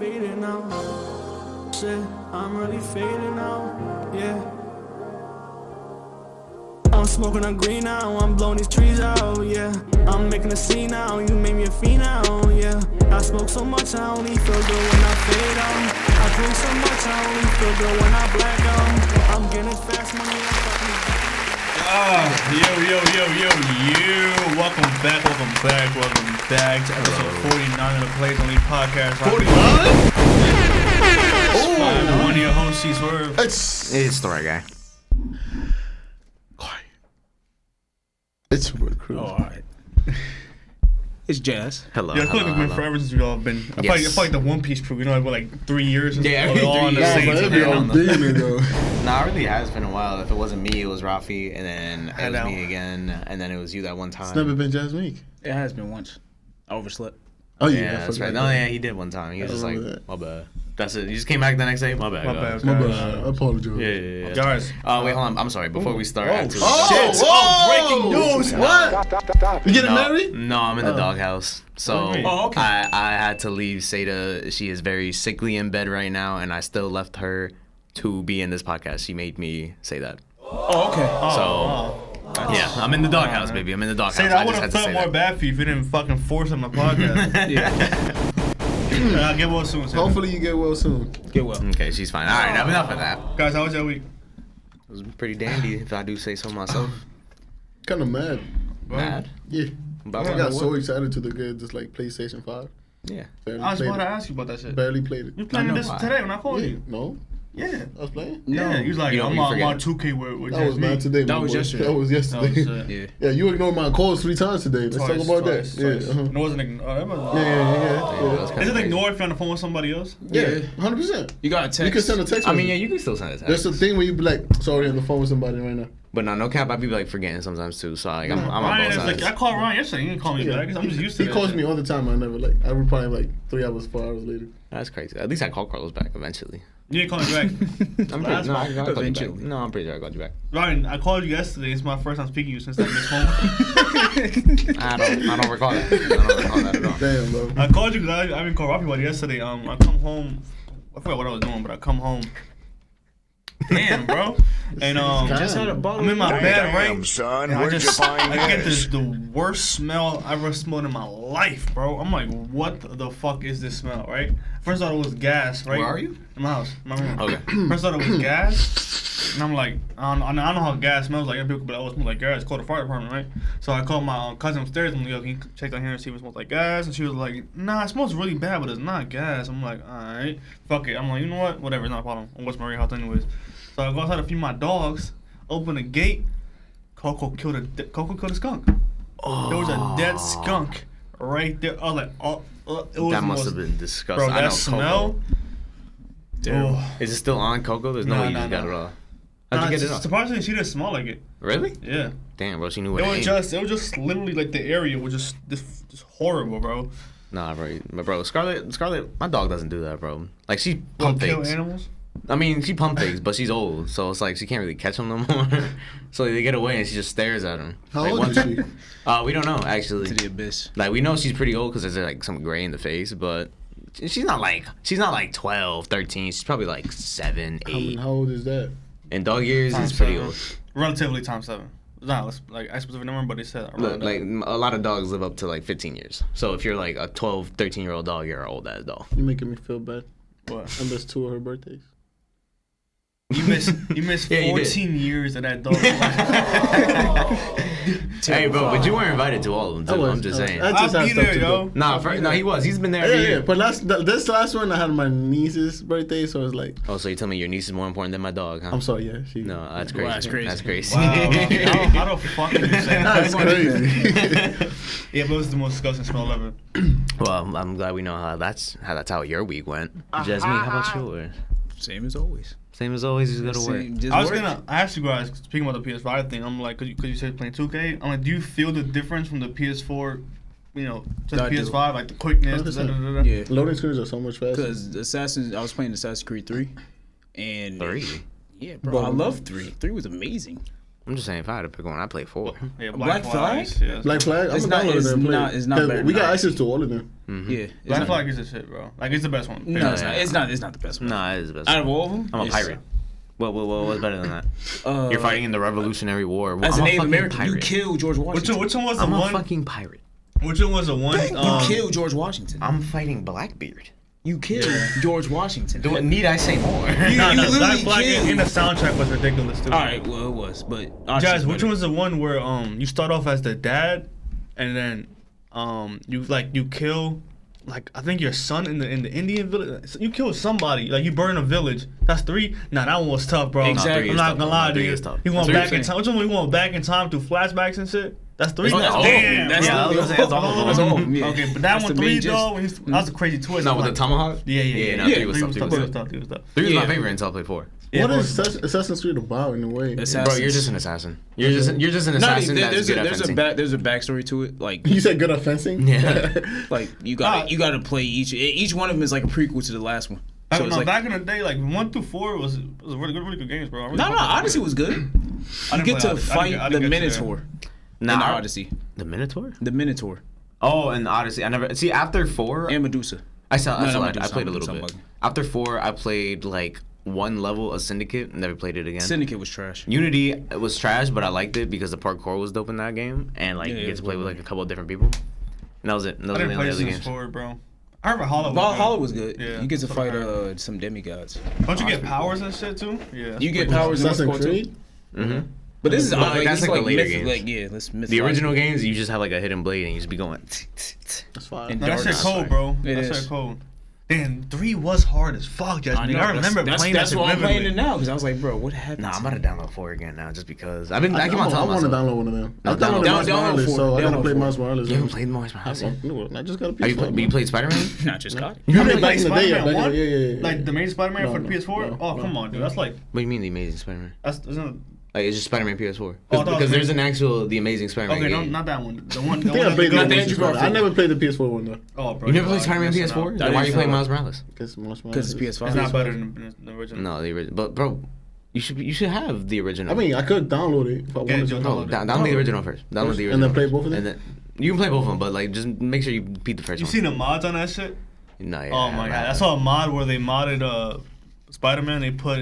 Faded now. Shit, I'm really faded now. Yeah. I'm smoking on green now. I'm blowing these trees out. Yeah. I'm making a scene now. You made me a fiend now. Yeah. I smoke so much I only feel good when I fade out. I drink so much I only feel good when I black out. I'm getting fast money. Yo. Welcome back to episode 49 of the Playaz Only podcast. 49? One of your hosts, C-Swerve. It's the right guy. Quiet. It's Wood Crew. Oh, alright. It's Jazz. Hello. Yeah, I feel like it's been forever since we've all been. I feel like the One Piece crew, like 3 years since we're all on the same team. Nah, it really has been a while. If it wasn't me, it was Rafi, and then it was me again, and then it was you that one time. It's never been Jazz Week. It has been once. I overslept. Oh yeah, that's right. No, yeah, he did one time. He was just like, my bad. That's it. You just came back the next day. My bad. I apologize. Yeah. Guys. Wait, hold on. I'm sorry. Before we start, breaking news. What? You getting married? No, I'm in the doghouse. So okay. I had to leave Seda. She is very sickly in bed right now, and I still left her to be in this podcast. She made me say that. Oh, okay. Yeah, I'm in the doghouse, baby. I'm in the doghouse. Say that I would have felt more bad for you if you didn't fucking force him on the podcast. I'll get well soon. Hopefully you get well soon. Get well. Okay, she's fine. All right, enough of that. Guys, how was your week? It was pretty dandy, if I do say so myself. Kind of mad. Mad? Yeah. I got so excited to get this like PlayStation 5. Yeah. I was about to ask you about that shit. Barely played it. You playing this today when I called you? No. Yeah. I was playing? Yeah. He was like, I'm on 2K with That was not today. That was yesterday. That was yesterday. Yeah, you ignored my calls 3 times today. Let's talk about that. Yeah. It wasn't ignored. Yeah. Is it ignored if you're on the phone with somebody else? Yeah, 100%. You got a text. You can send a text. I mean, yeah, you can still send a text. There's a thing where you be like, sorry, on the phone with somebody right now. But no cap, I be like forgetting sometimes too. So like, I'm on Ryan both sides. I called Ryan yesterday. He didn't call me back. I'm just used to it. He calls me all the time. I never I reply like 3 hours, 4 hours later. That's crazy. At least I called Carlos back eventually. You didn't call me back. I'm pretty, I called you back. No, I'm pretty sure I called you back. Ryan, I called you yesterday. It's my first time speaking to you since that missed phone. I don't recall that. I don't recall that at all. Damn, bro. I called you because I didn't call Robbie about it yesterday. I come home. I forgot what I was doing, but I come home. Damn, bro. And just had a bottle. I'm in my bed, right? Son, And where'd you find I get this? the worst smell I ever smelled in my life, bro. I'm like, what the fuck is this smell, right? First I thought it was gas, right? Where are you? In my house, my room. Okay. First I thought it was gas, and I'm like, I don't know how gas smells like. People be like, oh, it smells like gas. Call the fire department, right? So I called my cousin upstairs. I'm like, yo, can you check down here and see if it smells like gas? And she was like, nah, it smells really bad, but it's not gas. I'm like, all right, fuck it. I'm like, you know what? Whatever, it's not a problem. I'm West Maria House anyways. So I go outside to feed my dogs, open the gate. Coco killed a skunk. Oh. There was a dead skunk right there. I was like, it was That must have been disgusting. Bro, I know that smell. Oh. Is it still on Coco? There's no way you just got it off. How'd you get it off? Surprisingly, she didn't smell like it. Really? Yeah. Damn, bro, she knew what It was just literally like the area was just horrible, bro. Nah, bro, Scarlett, my dog doesn't do that, bro. Like she pump Kill fakes. animals. I mean, she pump fakes, but she's old, so it's like she can't really catch them no more. So they get away and she just stares at them. How like, old is she? We don't know actually. To the abyss. Like we know she's pretty old because there's like some gray in the face, but she's not like 12, 13. She's probably like 7, 8. How old is that? In dog years, Times it's pretty 7. old. Relatively times 7. It's not like a specific number, but they said Look, like a lot of dogs live up to like 15 years. So if you're like a 12, 13-year-old dog, you're an old ass dog. You're making me feel bad. What? I missed 2 of her birthdays. You missed 14 years of that dog. Hey, bro, but you weren't invited to all of them, too. I'm just saying. I'll be there, yo. No, he was. He's been there every Yeah, year. but this last one, I had my niece's birthday, so it's like... Oh, so you tell me your niece is more important than my dog, huh? I'm sorry, yeah. No, that's crazy. Wow, that's crazy. That's crazy. Wow. How the fuck did you say that? That's crazy. Yeah, but it was the most disgusting smell ever. Well, I'm glad we know how that's how your week went. Jasmine, how about yours? Same as always. Same as always, you gotta work. I asked you guys, speaking about the PS5 thing, I'm like, cause you said playing 2K, I'm like, do you feel the difference from the PS4, to the PS5, like the quickness? Yeah. Loading screens are so much faster. Because I was playing Assassin's Creed 3, and 3? Yeah, bro, I love 3. 3 was amazing. I'm just saying, if I had to pick one, I'd play 4. Yeah, Black Flag? Yeah. Black Flag. I'm It's gonna not- download it's it and play not- it. it's not 'Cause better we than got Odyssey. access to all of them. Yeah. It's Black not- Flag is the shit, bro. Like it's the best one. No, it's not. It's not. It's not the best one. Nah, it is the best. Out of all of them, I'm a it's- pirate. What's better than that? You're fighting in the Revolutionary War. As I'm a a Native fucking American, you pirate. killed George Washington. Which one was the I'm a one? fucking pirate. Which one was the one? You killed George Washington. I'm fighting Blackbeard. You killed George Washington. Need I say more? You Black literally Flag killed. and the soundtrack was ridiculous too. All right, well it was, but Jazz, which one was the one where you start off as the dad, and then you kill I think your son in the Indian village. You kill somebody, like you burn a village. That's 3. Nah, that one was tough, bro. Exactly. I'm not gonna lie to Three you. is tough. You went That's what back I'm in time. Which one we went back in time through flashbacks and shit? That's 3. Oh, that's all. Damn. That's yeah, all. I was gonna say that's all. of them. That's all of them, yeah. Okay, but that That's one the main 3 though. That was a crazy twist. No, I'm with the like, tomahawk? Yeah. No, Yeah, 3 was tough. 3 was tough. 3 was tough. 3 was my Yeah. favorite until I played 4. Yeah, What bro. is Assassin's Creed about in a way? Bro, you're just an assassin. You're just an assassin that's good at fencing. There's a backstory to it. Like You said good at fencing? Yeah. like you got to play each one of them is like a prequel to the last one. I So don't it's know. like, Back in the day, like 1 through 4 was really good games, bro. I really no, fucked with it. Odyssey was good. I You didn't get play to Odyssey. I fight didn't the get to Minotaur in the Odyssey. The Minotaur? The Minotaur Oh, and Odyssey. I never see after 4. and Medusa. I Medusa, played a little I'm bit. bugging. After 4, I played like 1 level of Syndicate. Never played it again. Syndicate was trash. Unity was trash, but I liked it because the parkour was dope in that game, and like Yeah, you it get was to play with really like a couple of different people. And that was it. And those I were the didn't only play other Sims games. 4, bro. I remember Hollow. Valhalla was good. Yeah, You get to so fight bad. some demigods. Don't you get powers and shit too? Yeah. You get powers in Assassin's what's called Creed? too. Mm-hmm. But this is But, that's like the later games. Like yeah, let's myth. The original games, you just have like a hidden blade and you just be going. That's fine. And No, that shit Darkness. cold, bro. It That is. shit cold. Damn, 3 was hard as fuck, Jazz. I remember playing that's that shit why I'm playing it vividly. now because I was like, bro, what happened? Nah, I'm about to download 4 again now just because. I keep on I telling want to myself. download one of them. No, I downloaded Miles download Morales, four. so I gotta Download play four. Miles Morales. You haven't played Miles Morales? I just got a Have you, PS4. you played Spider-Man? Not just got it. You I did mean, back in the day, Spider-Man yeah. 1? Yeah. Like the main Spider-Man No, for no, PS4? no, Oh, no, come on, dude. no. That's like What do you mean the Amazing Spider-Man? isn't Like it's just Spider-Man PS4. Oh, I thought it Because was there's an actual The Amazing Spider-Man okay, no, game. not that one. The one. I The think I one played Not the the Andrew PS4. I Garfield. never played the PS4 one though. Oh, bro. You never played Spider-Man missing PS4? out. Then why are you didn't playing know. Miles Morales? Because Miles Because Morales. it's PS5. It's not better than the original. No, the original. But bro, you should have the original. I mean, I could download it if I wanted Joe, to. download it. Download the original first. Download the original. And then play first. both of them? And then you can play both of them, but like just make sure you beat the first You one. seen the mods on that shit? No, yeah, Oh my god, I saw a mod where they modded Spider-Man. They put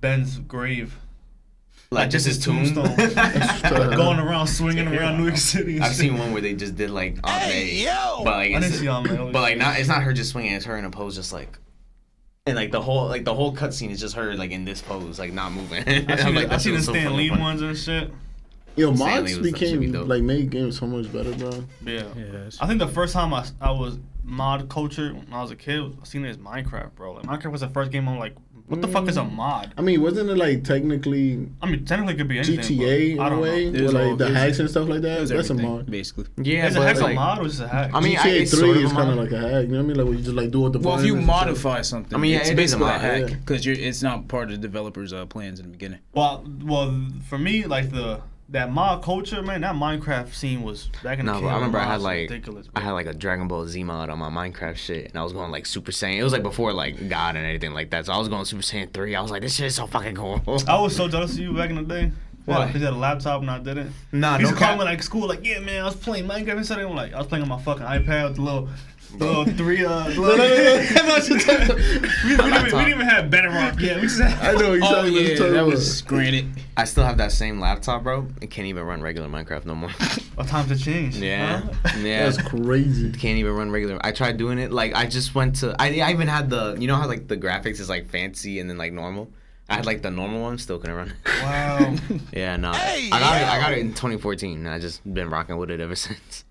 Ben's grave. like just his tombstone. Going around swinging around New York City. And I've shit. seen one where they just did like Aunt May, but like I didn't it's, see Aunt May. but like not it's not her just swinging, it's her in a pose just like, and like the whole cutscene is just her like in this pose like not moving. I seen the Stan Lee ones and shit. Yo, Stanley mods was- should be became dope. like made games so much better, bro. Yeah. Yes. I think the first time I was mod culture when I was a kid, I seen it as Minecraft, bro. Like Minecraft was the first game I'm like, what the fuck is a mod? I mean, wasn't it like technically I mean, technically it could be anything. GTA but I in a don't way, know. It was with all- like the it was- hacks and stuff like It that? was That's a everything, mod. basically. Yeah, Is a but hack it's a like, mod or is it a hack? I mean, GTA it's 3 sort of is a kind of mod. like a hack. You know what I mean? Like when you just like do all the. Well, if you buttons and shit. modify something, I mean, yeah, it's it is a basically a mod, hack yeah. because it's not part of the developer's plans in the beginning. well, for me, like that mod culture, man, that Minecraft scene was back in the No, day. but I remember I had mods like ridiculous, I bro. had like a Dragon Ball Z mod on my Minecraft shit, and I was going like Super Saiyan. It was like before like God and anything like that, so I was going Super Saiyan 3. I was like, this shit is so fucking cool. I was so jealous of you back in the day. Why? Because you had a laptop and I didn't. Nah, You used no to call cap. me like school, like, yeah, man, I was playing Minecraft and stuff. I'm like, I was playing on my fucking iPad with the little 3. We didn't even have Bedrock yet. We just had. I know Oh exactly what yeah, you're talking that about. was granted. I still have that same laptop, bro. It can't even run regular Minecraft no more. Well, times have changed. Yeah, Huh? yeah. That's crazy. Can't even run regular. I tried doing it. Like I just went to. I even had the. You know how like the graphics is like fancy and then like normal. I had like the normal one. Still couldn't run. Wow. Yeah, no. I got it in 2014. I just been rocking with it ever since.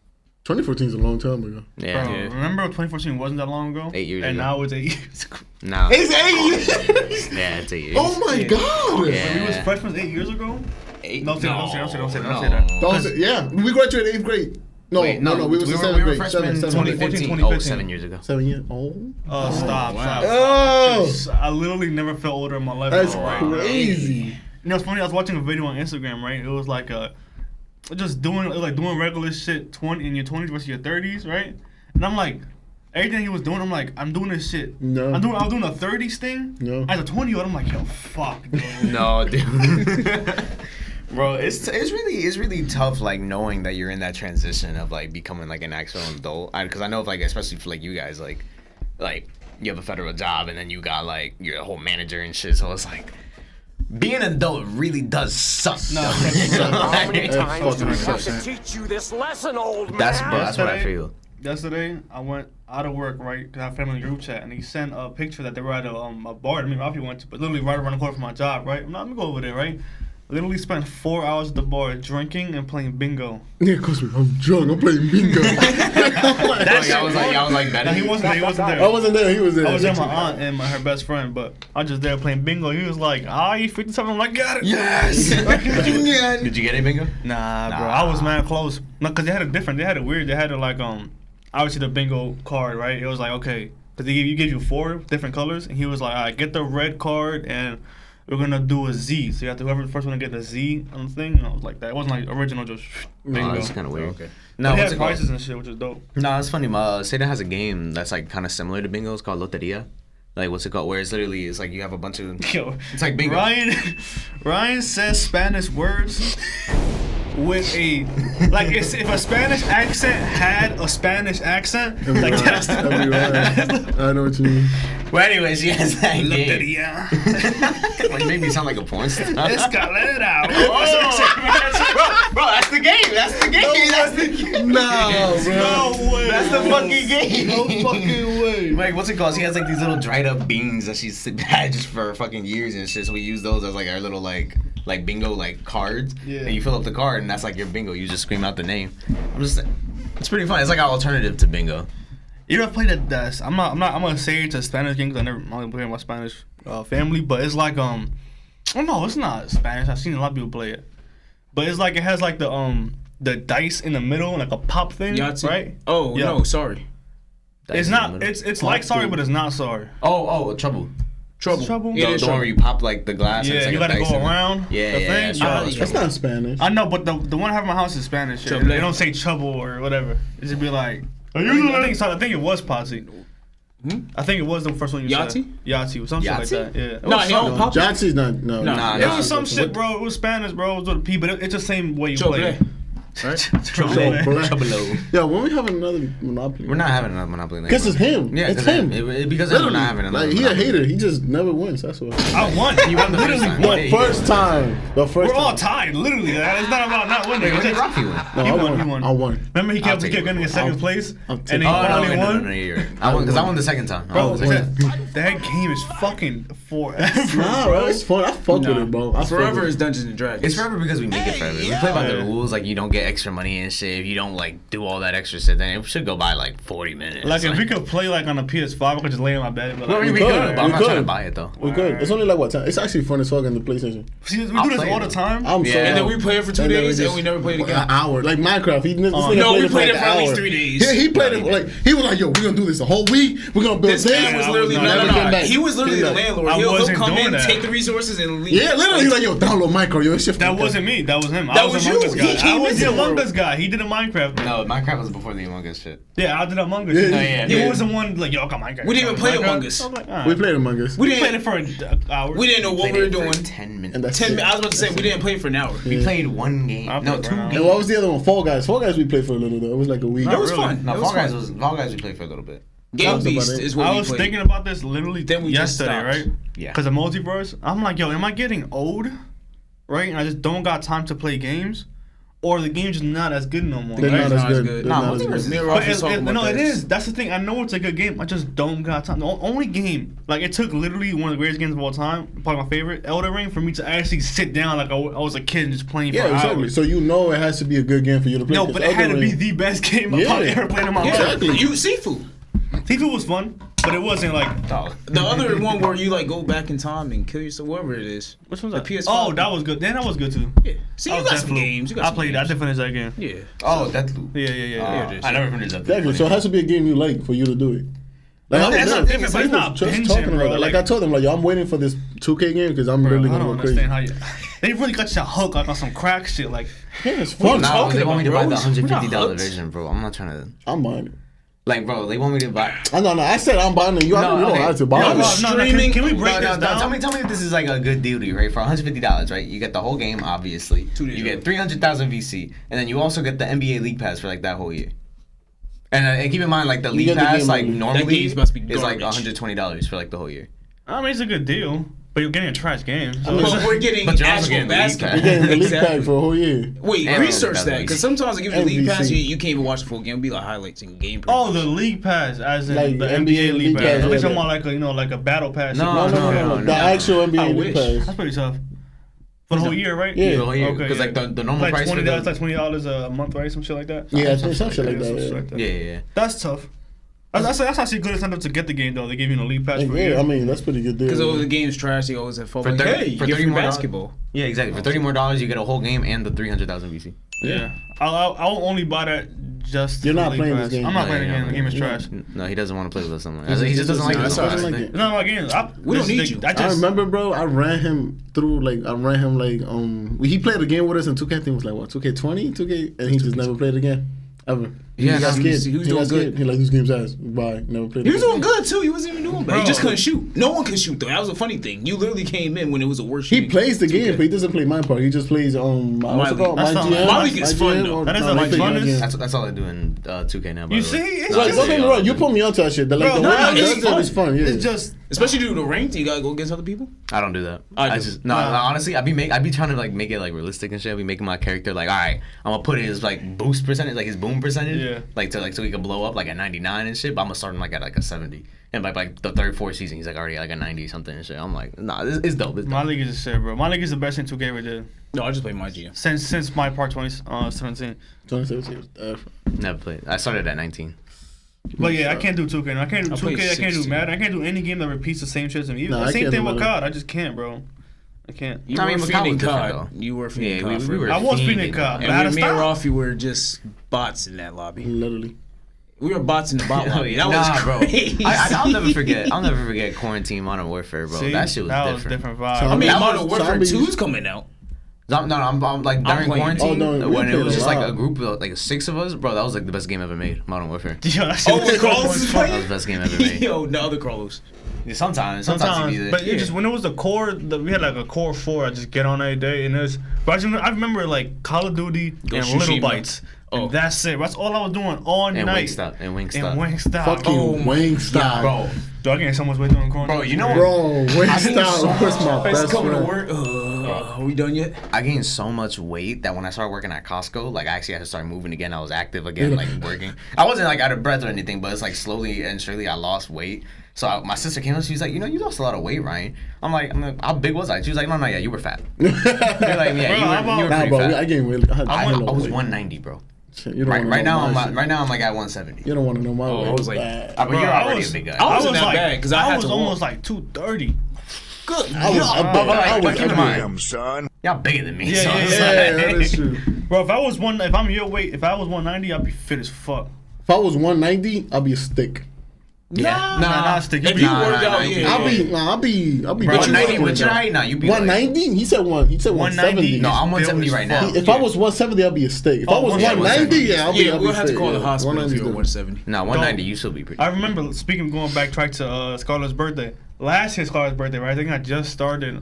2014 is a long time ago. Yeah. Bro, remember 2014 wasn't that long ago? 8 years and ago. now it's 8 years ago. Now. It's 8 years. Yeah, it's 8 years. Oh my god. Yeah. We was freshmen 8 years ago? Eight? Don't say that. No. Don't say- yeah, we graduated 8th grade. No, Wait, no, we was in 7th we were grade. freshmen in 7th grade. 2015. 2015. Oh, 7 years ago. 7 years. Oh, Stop. Oh. I literally never felt older in my life. that's bro. crazy. You know, it's funny. I was watching a video on Instagram, right? It was like doing regular shit in your 20s versus your 30s, right? And I'm like, Everything he was doing, I'm like, I'm doing this shit. No. I was doing a 30s thing. No. As a 20-year-old, I'm like, yo, fuck, dude. No, dude. Bro, it's really tough, like, knowing that you're in that transition of, like, becoming, like, an actual adult. Because I know, if, like, especially for, like, you guys, like, you have a federal job, and then you got, like, you're a whole manager and shit, so it's, like, being an adult really does suck. No, How many times do we have to 100%. teach you this lesson, old man? That's what I feel. Yesterday, I went out of work, right? Because I have family group chat, and he sent a picture that they were at a bar that me and Rafi went to, but literally right around the corner from my job, right? I'm not gonna go over there, right? Literally spent 4 hours at the bar drinking and playing bingo. Yeah, cause I'm drunk. I'm playing bingo. I was like, No, better. he wasn't there. I wasn't there. He was there. I was there with my aunt and her best friend, but I was just there playing bingo. He was like, you 57? I'm like, got it. Yes. Did you get any bingo? Nah, bro. I was mad close. No, because they had it weird. They had it like, obviously the bingo card, right? It was like, okay, because he gave you 4 different colors, and he was like, all right, get the red card, and we're gonna do a Z. So you have to, whoever the first one to get the Z on the thing. And I was like, that. It wasn't like original, just bingo. Oh, that's kind of weird. Okay. No, They what's had it called? prices and shit, which is dope. No, it's funny. Seda has a game that's like kind of similar to bingo. It's called Loteria. Like, what's it called? Where it's literally, it's like you have a bunch of. Yo, It's like bingo. Ryan says Spanish words with a like if a Spanish accent had a Spanish accent, like that's That'd be right. I know what you mean. Well, anyways, he has that game. Loteria. Like, maybe sound like a porn star. Escalera. Bro, that's the game. That's the game. That's the game. No, bro. No way. That's the fucking game. No fucking way. Like, what's it called? He has like these little dried up beans that she's had just for fucking years and shit. So we use those as like our little like bingo like cards. Yeah. And you fill up the card and that's like your bingo. You just scream out the name. It's pretty fun. It's like an alternative to bingo. You ever played that? I'm gonna say it's a Spanish game because I never only played with my Spanish family, but it's like oh no, it's not Spanish. I've seen a lot of people play it, but it's like it has like the dice in the middle and like a pop thing, Yahtzee? right? Oh, Yeah. no, sorry. It's not. It's like sorry, but it's not sorry. Oh, trouble. Trouble. Trouble? Yeah, The it's one where trouble. you pop like the glass. and Yeah, it's like you a gotta dice go in it. around. Yeah, the yeah, thing. it's Yeah. trouble. That's not Spanish. I know, but the one I have in my house is Spanish. Shit. Trouble. They don't say trouble or whatever. It just be like. I think it was Posse. I think it was the first one you said. Yahtzee or some shit like Yahtzee? that. Yeah. It No, was he don't something. pop. Johnson's not. No. Nah, It was some shit, bro. It was Spanish, bro. It was with a P, but it's the same way you play. it. Right? Trouble. Trouble. Yeah, when we have another Monopoly. We're not having another Monopoly. Because it's him. Yeah, it's him. Because we're not having another. Like, he a Monopoly. hater. He just never wins. That's what. I won. You won the first time. The first time. The first We're all time. tied, literally. It's not about not winning. Wait, It's when did just- Rafi win? No, He I won, won. he won. I won. Remember, he I'll kept take getting it. in second place, I'll and take he it. finally won. No, you're right. I won because I won the second time. Bro, I won the second time. that game is fucking forever, Nah, bro. bro. It's fun. I fuck with it, bro. I fuck Forever with is it. Dungeons and Dragons. It's forever because we make it forever. We play by the rules, like you don't get extra money and shit. If you don't like do all that extra shit, then it should go by like 40 minutes. Like if we could play like on a PS5, I could just lay in my bed. But Well, like, we could, could, but I'm we not trying to could. buy it though. We good. It's only like what time? It's actually fun as fuck on the PlayStation. see, we I'll do this play all it. the time. I'm so. And then we play it for 2 And then days just- and we never played it An again. hour, like Minecraft. No, we played it for at least 3 days. Yeah, he played it like he was like, "Yo, we're gonna do this the whole week. We're gonna build This this." man was I literally was not- no. Never came back. He was literally the Came back. landlord. I He'll wasn't come doing in, that. take the resources, and leave. Yeah, literally, he's like, "Yo, download Minecraft. Yo, it's shit." That wasn't me. That was him. I That was was Among you. Us He guy. I came was into the the Among world. Us guy. He did a Minecraft. No, Minecraft was before the Among Us shit. Yeah, I did Among Us. Yeah, yeah, He yeah. was the one like, yo, I got Minecraft. We didn't even play Minecraft. Among Us. I was like, We alright. played Among Us. We We played didn't. it for an hour. We didn't know what we Played were it for doing. 10 minutes. And that's 10 it. minutes. I was about to say we didn't play for an hour. We played one game. I No, played 2 for an hour. games. And what was the other one? Fall Guys. Fall Guys we played for a little though. It was like a week. It was really. fun. No, It was Fall Guys we played for a little bit. Game was about Beast it. is what I we was played. thinking about this literally Then we just yesterday, stopped. right? Yeah. Because of multiverse, I'm like, yo, am I getting old? Right? And I just don't got time to play games? Or the game's just not as good no more, They're right? not It's as not as good. good. They're Nah, not as Multiverse good. is- Me and But Ross was talking about no, it this. is. That's the thing. I know it's a good game. I just don't got time. The only game, like it took literally one of the greatest games of all time, probably my favorite, Elden Ring, for me to actually sit down like I was a kid and just playing for Yeah, exactly. hours. So you know it has to be a good game for you to play. No, 'cause but it had to Elden be Ring- the best game I've Yeah. probably ever played in my Yeah, life. Exactly. you Sifu. Tifa was fun, but it wasn't like. Dog. The other one where you like go back in time and kill yourself, whatever it is. Which one's The that? PS5. Oh, that was good. Then that was good too. Yeah. See, That you was got some Deathloop. games. You got I some played that. I games. did finish that game. Yeah. Oh, Deathloop. Yeah. it is. I never finished Deathloop. Exactly. So it has to be a game you like for you to do it. Like, No, I was that's there. not different, but it's He not was just binging, talking bro. about that. Like I told him, like, yo, I'm waiting for this 2K game because I'm Bro, really I gonna don't go crazy. understand how you. They really got you hook like on some crack shit. Like Yeah, it's fun. Nah, talking they want me to about, buy the bro? We're not $150 hooked. version, bro. I'm not trying to. I'm buying it. Like, bro, they want me to buy. No. I said I'm buying it. You don't have to buy it. No, can we break No, this down? tell me if this is like a good deal to you, right? For $150, right? You get the whole game, obviously. 2 days You get 300,000 VC, and then you also get the NBA League Pass for like that whole year. And keep in mind, like the League get the Pass, game like early. normally That game's must be is like garbage. $120 for like the whole year. I mean, it's a good deal, but you're getting a trash game. So But we're getting But you're also actual getting the League basketball. Pass. You're getting the league Exactly. pack for a whole year. Wait, And research League that Pass. because sometimes they give you the league pass, NBC. you can't even watch the full game. It'll be like highlights and gameplay. Oh, the league pass, as in Like the the NBA league pass. pass, I'm yeah, talking yeah. about like a like a battle pass. No. The actual NBA I league wish. pass. That's pretty tough. For the whole year, right? Yeah. The whole year. Okay, Because yeah. like the normal Like price for $20, the... like $20 a month, right? Some shit like that. Yeah, I think some shit like that. Yeah. That's tough. That's actually good incentive to get the game though. They give you a league pass for a Yeah, year. I mean that's pretty good deal. Because the game's trash, they always have fun. For Like, 30 hey, for you get 30 free more basketball. Yeah, exactly. For $30 more, you get a whole game and the 300,000 VC. Yeah. I'll only buy that just. You're for not league playing pass. this game. I'm not No, playing the yeah, game. The yeah, game is yeah. trash. No, he doesn't want to play with us somewhere. He He just doesn't like that's it. all That's right. the like thing. it. No, again, We don't need you. I remember, bro. I ran him through he played a game with us in 2K. I think it was like what 2K20, 2K, and he just never played again ever. Yeah, he got no, scared. he was doing good. He like this game's ass. Bye. Never played. He was again. doing good too. He wasn't even doing bad. He Bro. just couldn't shoot. No one could shoot though. That was a funny thing. You literally came in when it was the worst. He shooting plays the game. game, but he doesn't play my part. He just plays what's it league. called? That's My not- GM. my league is fun, though. That is no, a my like GM. funnest. That's all I do in 2K now. By You the see, way. it's No, Like, just. don't get me wrong. You put me onto that shit. Like Bro, the way no, I it's does it is fun. Yeah. It's just. Especially due to the ranked, you gotta go against other people. I don't do that. I I do. just honestly, I be trying to like make it like realistic and shit. I be making my character like, all right, I'm gonna put his like boost percentage, like his boom percentage, Yeah. like so he can blow up like at 99 and shit. But I'm gonna start him like at like a 70, and by like the third, fourth season, he's like already at like a 90 something and shit. I'm like, nah, it's dope. It's My dope. league is a shit, bro. My league is the best in 2K we did No, I just play my GM. since my part 2017. 2017. Never played. I started at 19. But yeah, I can't do 2K. No. I can't do I played 2K. I can't do 16. Madden. I can't do any game that repeats the same shit as me. Even Nah, the I same can't thing do with Madden. COD. I just can't, bro. I can't. You I were mean, Macau feeding was different, COD. though. You were feeding Yeah, COD. we forever. were. I was fiending, feeding COD. And But I had to when me and stop. Rafi were just bots in that lobby. Literally. We were bots in the bot Oh, lobby. yeah. That was Nah, crazy. bro. I'll never forget. I'll never forget Quarantine Modern Warfare, bro. See, That shit was that different. was different vibe. So, I mean, That Modern was Warfare zombies. 2's coming out. No, I'm like during playing. quarantine Oh, no, we when it played was a just like lot. a group of like 6 of us, bro. That was like the best game ever made. Modern Warfare. Yo, that shit Oh, was with so Carlos much is fun. That was the best game ever made. Yo, the other Carlos. Yeah, sometimes Sometimes, you do but that. it just when it was the core, we had like a core 4. I just get on every day, and it's. But I remember like Call of Duty and Ghost Little Tsushima. Bites, Oh. and that's it. That's all I was doing all And night. Wingstop. And And Wingstop. Wingstop. Fucking Oh, Wingstop. Bro, do I get so much weight doing quarantine? Bro, you know Bro, I think Wingstop was my Thanks best for coming to friend. work. Are we done yet? I gained so much weight that when I started working at Costco, like I actually had to start moving again. I was active again, like working. I wasn't like out of breath or anything, but it's like slowly and surely I lost weight. So my sister came up, she was like, you lost a lot of weight, Ryan. I'm like, how big was I? She was like, no, yeah, you were fat. They're like, yeah, Bro, you were Nah, pretty bro, fat. I gained weight. I hella was weight. 190, bro. Shit, you don't Right, wanna right know now my I'm shit. right now I'm like at 170. You don't want to know my weight. I was like- Bad. But Bro, you're I already was- a big guy. I wasn't was that like, bad, 'cause I had was to almost walk. like 230. Good. I was God. But keep in mind, Damn, son. y'all bigger than me. Yeah, so yeah, it's yeah. like- that is true. Bro, if I'm your weight, if I was 190, I'd be fit as fuck. If I was 190, I'd be a stick. Yeah. Nah, stick. If you work out, yeah. I'll be. Bro, But 190, but you're right now. You be like, 190? He said 170. no, I'm 170 Built right as now. fuck. If I was 170, I'd be a steak. If I was 190, yeah, I'll be. Yeah, I'll we'll be have to steak, call the yeah. hospital if 190 you're 170. No, 190, you still be pretty. I remember speaking of going back track to Scarlett's birthday. Last year's Scarlett's birthday, right? I think I just started.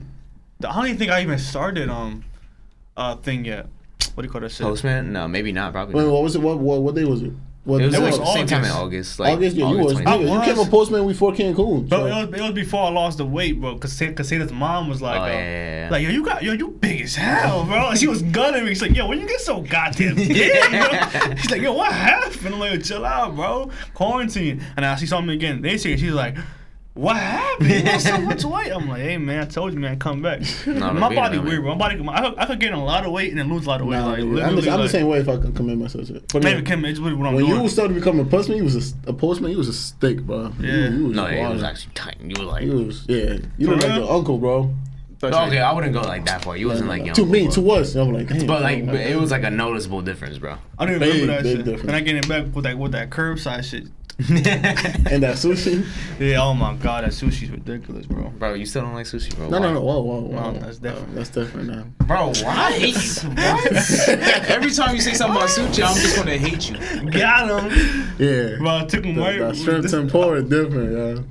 I don't even think I even started thing yet. What do you call that shit? Postman? No, maybe not. Probably. Wait, not. what was it? What day was it? What It was It like was the same time in August. August. Like August? Yeah, you was. 20th. Nigga, you was. came a postman before Cancun. But So. it was before I lost the weight, bro. Cause Caseta's mom was like, Oh, yeah. like you big as hell, bro. And she was gunning me. She's like, yo, when you get so goddamn big, bro? She's like, yo, what happened? I'm like, chill out, bro. Quarantine. And I see something again. They see it. She's like, what happened? You lost so much weight. I'm like, hey man, I told you, man, come back. No, My but body being weird, bro. I could gain a lot of weight and then lose a lot of weight. Nah, Like nigga, literally, I'm the like, same way if I can commit myself to it. But maybe yeah, Kim, it's really what I'm when doing. you started becoming a postman, you was a postman. You was a stick, bro. Yeah. You was No, it was wild. actually tight. You were like, You was You look like real? your uncle, bro. okay, I wouldn't go like that far. You wasn't like young. To me, bro. to us, I'm like, damn. But like, but it was like a noticable difference, bro. I don't even Big, remember that big shit. difference. And I get it back with that curbside shit. And that sushi. Yeah, oh my god, that sushi's ridiculous, bro. Bro, you still don't like sushi, bro? No. Whoa. No, that's different. That's different now. Bro, I hate you. What? Every time you say something about sushi, I'm just gonna hate you. Got him. Yeah. Bro, I took him right. That shrimp tempura is different, yeah.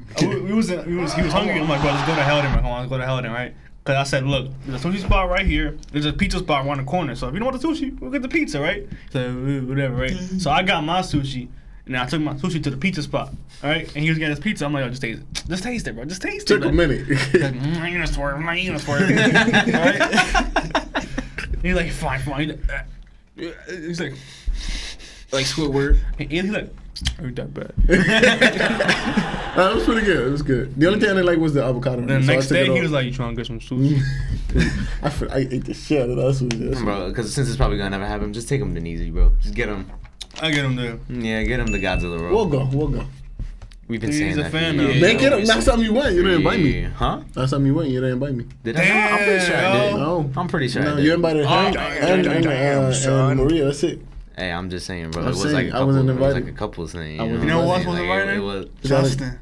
He was hungry. I'm like, bro, let's go to Helden. Come on, let's go to Helden, right? Cause I said, look, there's a sushi spot right here. There's a pizza spot around the corner. So if you don't want the sushi, we'll get the pizza, right? So whatever, right? So I got my sushi, and I took my sushi to the pizza spot, all right? And he was getting his pizza. I'm like, yo, just taste it. Just taste it, bro. Just taste it. Took a minute. He's like, I'm not gonna swear. I'm not gonna swear. All right? He's like, fine. He's like Squidward. He's like, ain't that bad. That was pretty good. It was good. The only thing I didn't like was the avocado. The So I next took it day, he off. was like, you trying to get some sushi? I ate the shit out of that sushi. Bro, because since it's probably gonna never happen, just take him to Neezy, bro. Just get him. I get him there. Yeah, get him the Godzilla roll. We'll go. We've been He's saying a that. fan for now. years. Man, get him. Last time you went, you didn't invite me. Huh? Last time you went, you didn't invite me. Did I? I'm pretty sure I did. Yo. No. I'm pretty sure I No, did. you invited her and Maria. That's it. Hey, I'm just saying, bro. I'm It was saying, like a I couple. wasn't It was like invited. a couple's thing. I wasn't You know what what I'm was saying? the right Like, name? it was. Justin.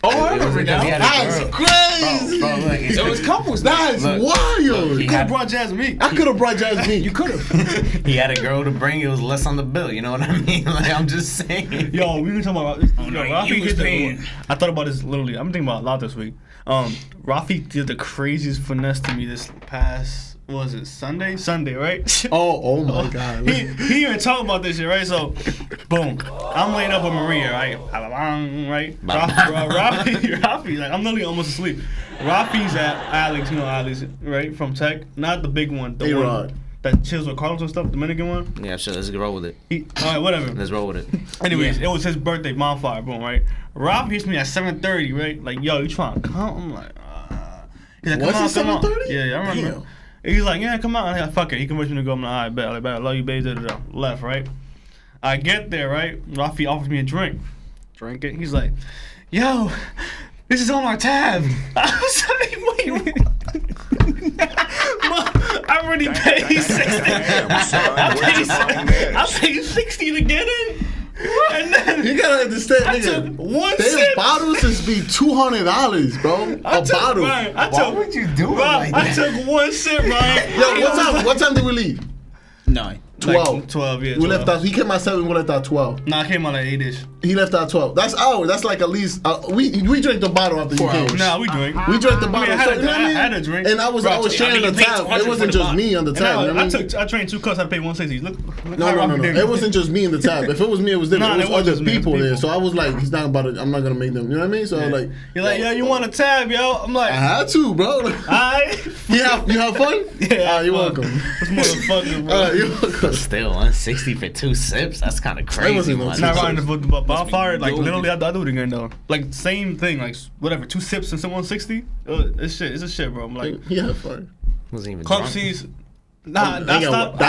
Oh, I It was remember because he now. had a That's girl. crazy. Bro, look, It was couples. That's Look, wild. he You could have brought Jasmine. I could have brought Jasmine. You could have. he had a girl to bring. It was less on the bill. You know what I mean? Like, I'm just saying. Yo, we were talking about this. no, Rafi you was hit the- paying. I thought about this literally. I'm thinking about it a lot this week. Rafi did the craziest finesse to me this past. What was it Sunday? Sunday, right? Oh my God. he even talked about this shit, right? So, boom, I'm laying up with Maria, right? Right? Rafi, like I'm literally almost asleep. Rafi's at Alex, you know Alex, right? From Tech, not the big one, the A-Rod. one that chills with Carlos and stuff, Dominican one. Yeah, sure. Let's roll with it. All right, whatever. Let's roll with it. Anyways, it was his birthday, bonfire, boom, right? Rob hits me at 7:30, right? Like, yo, you trying to come? I'm like, he's like, Was it come on. 7:30? Yeah, I remember. Damn. He's like, yeah, come on. I'm like, fuck it. He convinced me to go. I'm like, all right, bet. I love you, baby. Left, right? I get there, right? Rafi offers me a drink. Drink it. He's like, yo, this is on our tab. I was like, wait. I already paid 60. I paid 60 to get in. And then You gotta understand, I took nigga. one Them sip. bottles is be $200, bro. I A took, bottle. Ryan, I Why took, would you do it Ryan, like I that? took one sip, Ryan. Yo, what time did we leave? 9. 12, 12, yeah. 12. We left out. He came out 7. We left out 12. Nah, I came out like 8-ish. He left out 12. That's ours. That's like at least we drank the bottle after you 4 came. hours. Nah, we drink. We drank the bottle. I had so, a- you know what I mean? I had a drink. And I was sharing you the paid tab. 200 It wasn't for the just bottle. me on the And tab. You know what I mean? I drank 2 cups. I paid 160. Look No. how Rocky did It wasn't just me in the tab. If it was me, it was them. Nah, it it was was other just me, it was people there. people. So I was like, he's not about it. I'm not gonna make them. You know what I mean? So I was like, You're like, yo, you want a tab, yo? I'm like, I had to, bro. alright. You have fun? Yeah, You're fuck. welcome. This motherfucker, bro. You're welcome. Still 160 for 2 sips. That's kind of crazy. wasn't no man. Not sips. riding the bonfire, like Yo, literally, I'll do it again though. Like same thing, like whatever, 2 sips and some 160. It's a shit, bro. I'm like, He had fun. Wasn't even club drunk. C's. Nah, That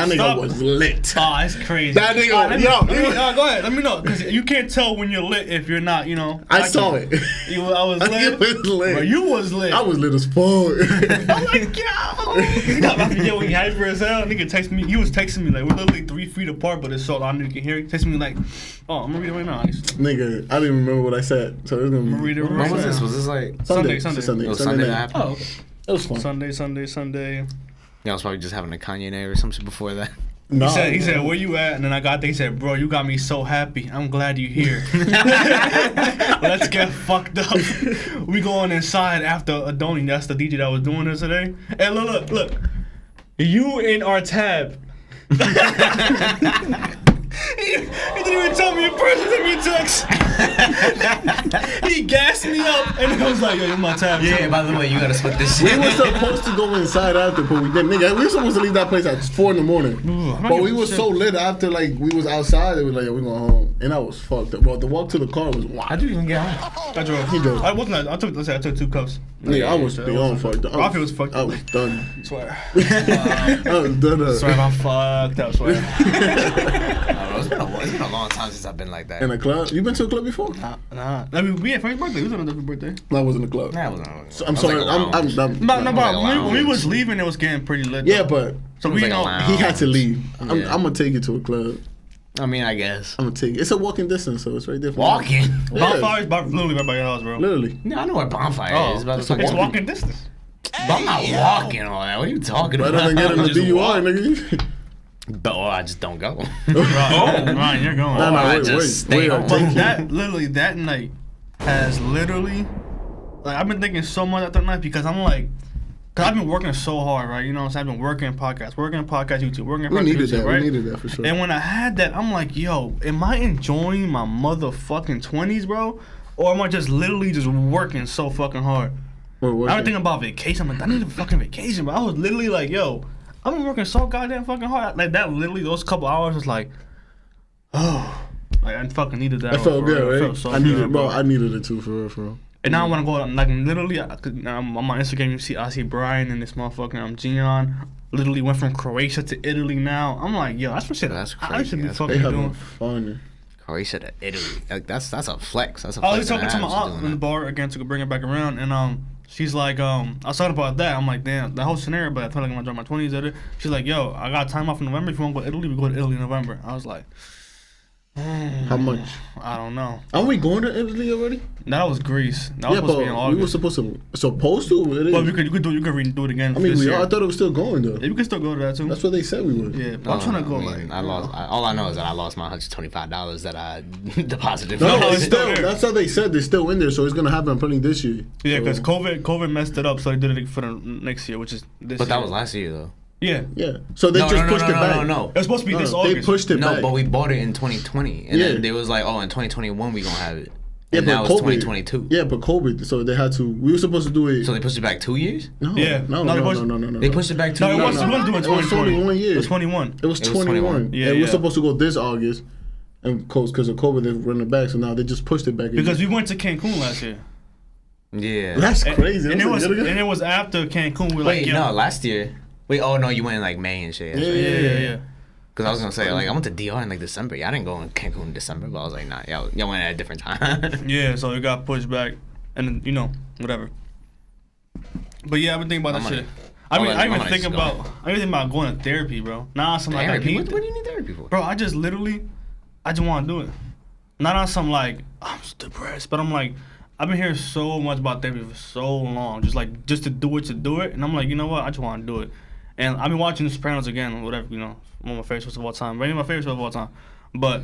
nigga was lit. Oh, it's crazy. That nigga- Alright, yo, go ahead. Let me know, cause you can't tell when you're lit if you're not. You know. I saw it. I was lit. You was lit. Bro, you was lit. I was lit as fuck. I'm like, yo. I forget when he hyper as hell. Nigga text me. He was texting me like we're literally 3 feet apart, but it's so loud you can hear. He texting me like, oh, I'm gonna read it right now. Nigga, I didn't remember what I said. So it's gonna be Read it right When was now. this? Was this like? Sunday. It was Sunday that night. happened. Oh, okay. It was fun. Sunday. Yeah, I was probably just having a Kanye night or something before that. No, He said, where you at? And then I got there. He said, bro, you got me so happy. I'm glad you here. Let's get fucked up. We going inside after Adoni. That's the DJ that was doing this today. Hey, look. You in our tab. He didn't even tell me in person. Sent me a text. He gassed me up and it was like, yo, you're my tab. Yeah, by the way, you gotta split this we shit. were supposed to go inside after, but we didn't. Nigga, we were supposed to leave that place at 4 in the morning. I'm not But we giving was shit. so lit after, like, we was outside. It was like, yo, we going home. And I was fucked up. Bro, the walk to the car was wild. How'd you even get home? I drove. He drove. I wasn't. I took 2 cups. Nigga, I was Yeah, beyond fucked up. Rafi was fucked I up. was done. Swear. I was done up. Swear, I'm fucked up. Swear. It's been a long time since I've been like that. In a club? You been to a club before? Nah. I mean, we had Frank's birthday. We was on a different birthday. No, I wasn't in a club. Nah, I wasn't. I'm I was sorry. like a I'm lounge. No, like but a when we lounge. was leaving, it was getting pretty lit. Yeah, though. but So It was we like a know. lounge. he had to leave. I'm Yeah. gonna take you to a club. I mean, I guess. I'm gonna take it. It's a walking distance, so it's right there. Walking? Bonfire is literally right by your house, bro. Literally. No, I know where bonfire is. But It's walking distance. I'm not walking all that. What are you talking Rather about? than getting a Just DUI, nigga. But I just don't go. Ryan, you're going. Nah, I wait, just wait, stay wait, home. But that night has literally, like, I've been thinking so much after that night because I'm like, because I've been working so hard, right? You know what I'm saying? I've been working podcast, YouTube, working We podcast, needed YouTube, that. right? We needed that for sure. And when I had that, I'm like, yo, am I enjoying my motherfucking 20s, bro? Or am I just literally just working so fucking hard? I was thinking about vacation. I'm like, I need a fucking vacation, but I was literally like, yo, I've been working so goddamn fucking hard. Like that, literally, those couple hours was like, oh, like I fucking needed that. I felt good, right? I felt so I needed, good, bro. I needed it too, for real, for real. And now I want to go, like, literally, on my Instagram, I see Brian and this motherfucking Gian literally went from Croatia to Italy now. I'm like, yo, that's what shit That's I should crazy. be That's fucking They having doing. fun. Croatia to Italy. Like, that's a flex. That's a I flex. was talking to my aunt in the bar again to bring it back around, and she's like, I was talking about that. I'm like, damn, the whole scenario, but I feel like I'm gonna drop my 20s at it. She's like, yo, I got time off in November. If you want to go to Italy, we go to Italy in November. I was like, How much? I don't know. Are we going to Italy already? That was Greece. That was Yeah, supposed to be in but we were August. supposed to. It is. But you could redo it again. I mean, this we year. are. I thought it was still going though. Yeah, we can still go to that too. That's what they said we would. Yeah, but I'm trying to go like. I lost. All I know is that I lost my $125 that I deposited. No, No, it's it's still still. there. That's how they said. They're still in there, so it's gonna happen probably this year. Yeah, because So, COVID messed it up, so they did it for the next year, which is this. But that year. was last year though. Yeah, yeah. So they just pushed it back. No. it was supposed to be this They August. pushed it No, back. but we bought it in 2020, and Yeah. then they was like, "Oh, in 2021 we gonna have it." Yeah, And but now it's COVID. 2022. Yeah, but COVID. So they had to. We were supposed to do it. So they pushed it back 2 years. no, Yeah. no, No, no, they no, pushed- no, no, no. They pushed it back 2 No, it years. was. It was doing It was 2020. 21 It years. was 21. It was It was 21. 21. Yeah, and we yeah. were supposed to go this August, and because of COVID, they're running it back. So now they just pushed it back. Because again. we went to Cancun last year. Yeah. That's crazy. And I like, it was after Cancun. We were Wait, like, yo. no, last year. Wait, oh no, you went in like May and shit. Yeah. Because I was gonna say like I went to DR in like December. Yeah, I didn't go in Cancun in December, but I was like, nah, y'all went at a different time. Yeah, so it got pushed back, and then, you know, whatever. But yeah, I've been thinking about that shit. I mean, I even think about going to therapy, bro. Not something like I Therapy? need. What do you need therapy for? Bro, I just want to do it. Not on some like I'm just depressed, but I'm like, I've been hearing so much about therapy for so long, just to do it, and I'm like, you know what, I just want to do it. And I've been watching The Sopranos again, whatever, you know, one of my favorite shows of all time, maybe my favorite show of all time. But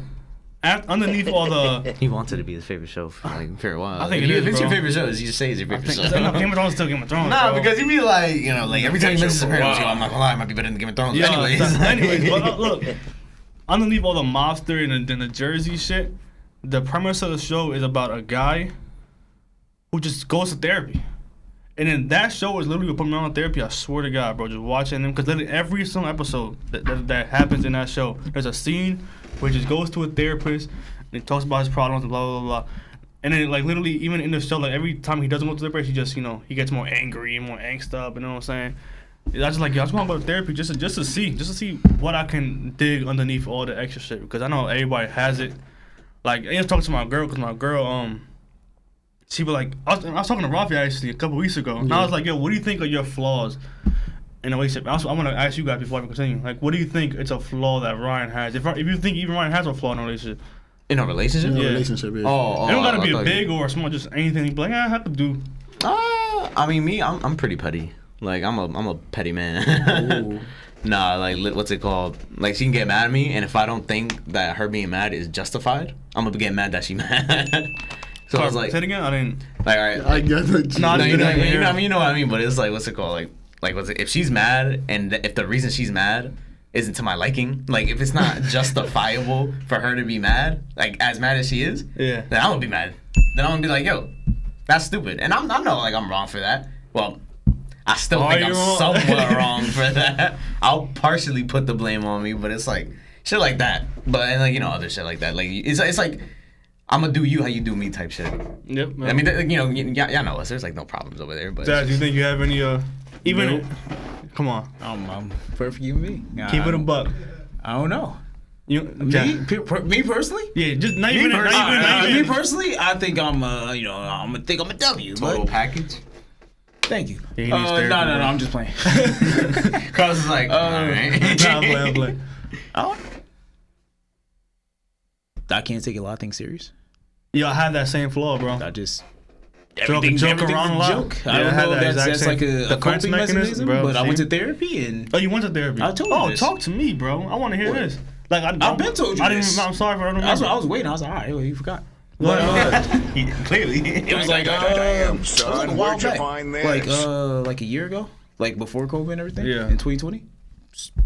underneath all the, He wanted to be his favorite show for a while. I think if it is, it's your bro. favorite show, you just say it's your favorite show. Game of Thrones is still Game of Thrones. Nah, bro. because you be like, you know, like every time you mention for a Sopranos, while. yo, I'm not gonna lie, it might be better than Game of Thrones. Yeah, Anyways, but look, underneath all the mobster and the Jersey shit, the premise of the show is about a guy who just goes to therapy. And then that show is literally what put me on therapy. I swear to God, bro, just watching them, because literally every single episode that happens in that show, there's a scene where he just goes to a therapist and he talks about his problems and blah blah blah. And then like literally even in the show, like every time he doesn't go to the therapist, he just, you know, he gets more angry and more angst up. You know what I'm saying? I just like, yo, I just want to go to therapy just to see what I can dig underneath all the extra shit, because I know everybody has it. Like I was talking to my girl, because my girl she was like, I was talking to Rafi actually a couple weeks ago, and I was like, yo, what do you think are your flaws in a relationship? I want to ask you guys before I continue. Like, what do you think it's a flaw that Ryan has? If you think even Ryan has a flaw in a relationship, in a relationship. in a Yeah. relationship. Yeah. Oh, it don't gotta I be a thought big or small, just anything. You'd be like, I have to do. I mean, me, I'm pretty petty. Like I'm a petty man. Ooh. Nah, like what's it called? Like she can get mad at me, and if I don't think that her being mad is justified, I'm gonna get mad that she mad. So I was like, say it again. I didn't. like, all right, I get it. No, no, you know what I mean? Yeah. You know what I mean? But it's like, what's it called? Like what's it? If she's mad, and if the reason she's mad isn't to my liking, like if it's not justifiable for her to be mad, like as mad as she is, Yeah. then I'm gonna be mad. Then I'm gonna be like, yo, that's stupid, and I know like I'm wrong for that. Well, I still Are think you I'm wrong? somewhat wrong for that. I'll partially put the blame on me, but it's like shit like that. But and like, you know, other shit like that. Like it's like I'm gonna do you how you do me type shit. Yep. I mean, you know, y'all know us. There's like no problems over there. But Dad, do you think you have any even? Nope. Come on, I'm perfect human being. keep it a buck. I don't know. You, Me personally? yeah, just not even. Me personally, I think I'm I'm a W. total But package. thank you. Yeah, he No, needs therapy, no, bro. I'm just playing. Cause it's like, alright. Nah, I'm playing. Oh, I can't take a lot of things serious. Yo, I have that same flaw, bro. I just Joke everything's around a a lot. joke. Yeah, I don't I had know if that exact that's same- like a defense coping mechanism, bro, but I went to see? therapy and Oh, you went to therapy? I told you Oh, this. talk to me, bro. I want to hear this. Like I've been told you I didn't. this. I'm sorry for. I don't I was, remember. I was waiting. I was like, all right, well, you forgot. Clearly. It was like Damn, son, it was like a while where'd you back. find this? Like a year ago, like before COVID and everything. Yeah. In 2020.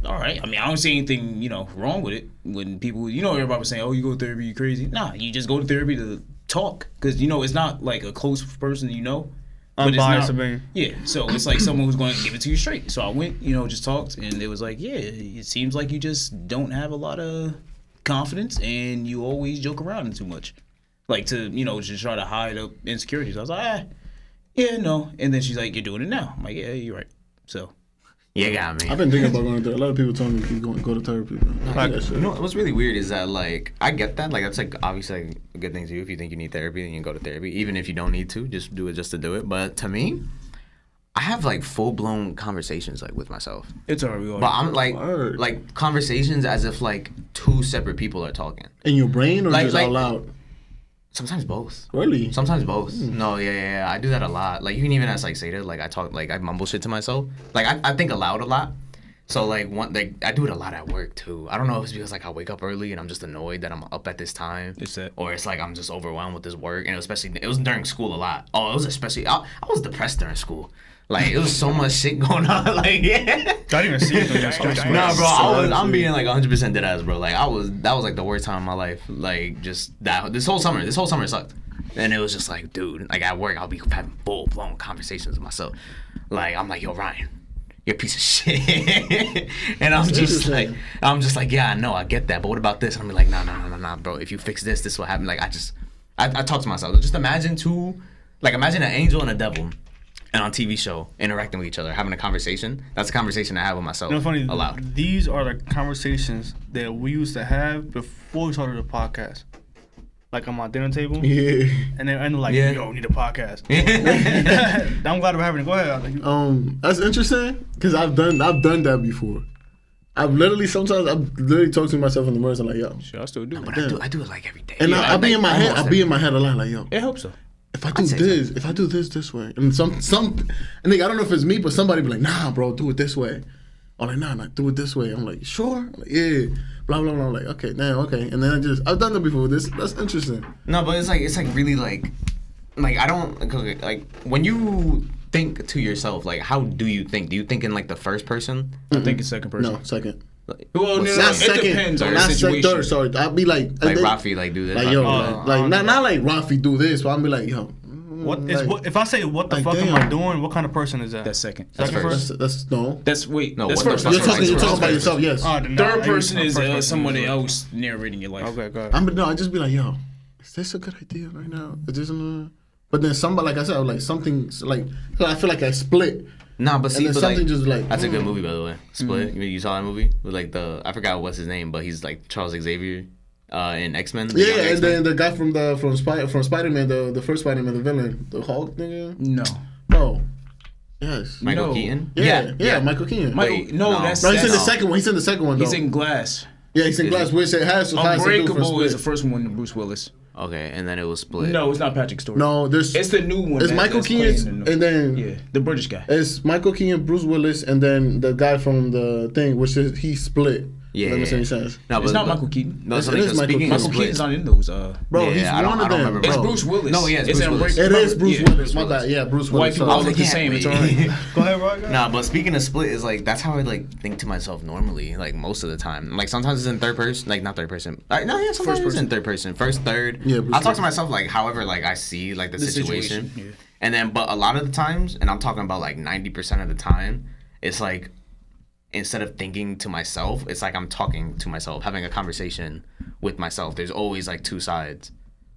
All right. I mean, I don't see anything wrong with it. When people, everybody was saying, "Oh, you go to therapy, you crazy." Nah, you just go to therapy to talk because it's not like a close person but it's Unbiased not- opinion. Yeah, so it's like someone who's going to give it to you straight. So I went, just talked, and it was like, yeah, it seems like you just don't have a lot of confidence, and you always joke around too much, like to just try to hide up insecurities. I was like, yeah, no, and then she's like, you're doing it now. I'm like, yeah, you're right. So You got me. I've been thinking about going to therapy. A lot of people told me to go to therapy. Bro. Like, What's really weird is that like I get that, like that's like obviously like, a good thing to do. If you think you need therapy, then you can go to therapy. Even if you don't need to, just do it just to do it. But to me, I have like full blown conversations like with myself. it's alright. We all But I'm like Word. like conversations as if like two separate people are talking. In your brain or Like- just like- out loud? Sometimes both. Really? Sometimes both. No, yeah. I do that a lot. Like even as like Seda, like I talk, like I mumble shit to myself. Like I think aloud a lot. So like I do it a lot at work too. I don't know if it's because like I wake up early and I'm just annoyed that I'm up at this time. It's that. Or it's like I'm just overwhelmed with this work, and it was during school a lot. Oh, it was especially I was depressed during school. Like it was so much shit going on. Like yeah. I didn't even see it. Nah, bro, I'm being like 100% dead ass, bro. Like that was like the worst time of my life. Like just this whole summer sucked. And it was just like, dude, like at work, I'll be having full blown conversations with myself. Like I'm like, yo, Ryan, you're a piece of shit. And I'm just like, yeah, I know, I get that, but what about this? And I'm like, nah, bro. If you fix this will happen. Like I talk to myself. Just imagine an angel and a devil. And on TV show, interacting with each other, having a conversation. That's a conversation I have with myself. Funny. Aloud. These are the conversations that we used to have before we started the podcast. Like on my dinner table, Yeah. and they're like, Yeah. "Yo, we need a podcast." I'm glad we're having it. Go ahead. That's interesting because I've done that before. I've literally talked to myself in the mirror and like, yo. Sure, I still do. But Damn. I do it like every day. And Yeah, I'll be like, in my head. almost I'll be in my head a lot like, yo. It helps though. If I do say this, if I do this way, and some, and I don't know if it's me, but somebody be like, nah, bro, do it this way. Or like, nah, do it this way. I'm like, sure, I'm like, yeah, blah blah blah. I'm like, okay, now, okay, and then I've done that before. That's interesting. No, but it's like really like I don't like when you think to yourself, like how do you think? Do you think in like the first person? I think it's second person. No, second. Well, no, Not it second. depends on the Not situation. third. Sorry, I'll be like, Like Rafi, like do this. like yo, Rafi, like not like Rafi do this, but I'll be like, yo. If I say what the like, fuck am I damn. doing? What kind of person is that? That's second. That's Second first. first. That's no. That's wait. No, that's what the first. fuck? That's You're You're first. talking about yourself, yes. Oh, then Third I person use is first person. somebody else narrating your life. Okay, go ahead. I just be like, yo, is this a good idea right now? Is this but then somebody, like I said, like something like I feel like I split. Nah, but see, then but something like, just like that's a good movie by the way. Split. You saw that movie with like I forgot what's his name, but he's like Charles Xavier in X-Men. Yeah, and then the guy from Spider-Man, the first Spider-Man, the villain, the Hulk nigga. No. Bro, yes. Michael No. Keaton. Yeah, Michael Keaton. Michael, no. that's No, he's in the that's- second one. He's in the second one though. He's in Glass. Yeah, he's in Glass, which it has to do for Unbreakable is Split. the first one to Bruce Willis. Okay, and then it was Split. No, it's not Patrick Stewart. No, there's It's the new one. it's Michael that's playing Keaton, in the- and then yeah, the British guy. it's Michael Keaton, Bruce Willis, and then the guy from the thing, which is he split. Yeah, That makes yeah. any sense. No, It's not Michael Keaton. No, It something is Michael speaking Keaton. of Michael Split. Keaton's not in those. Bro, Yeah, he's I don't- one I of don't them. remember. It's bro. Bruce Willis. No, yeah, it's It's Bruce in Willis. It is Bruce Yeah. Willis. My bad. Yeah, Bruce White Willis. people I all was look like, the same. It's yeah, alright. Go ahead, Ryan. Nah, but speaking of Split, is like that's how I like think to myself normally, like most of the time. Like sometimes it's in third person, like not third person. No, yeah, sometimes it's in third person, first, third. Yeah, Bruce I talk to Willis. myself like however like I see like the situation, yeah. and then but a lot of the times, and I'm talking about like 90% of the time, it's like instead of thinking to myself, it's like I'm talking to myself, having a conversation with myself. There's always like two sides.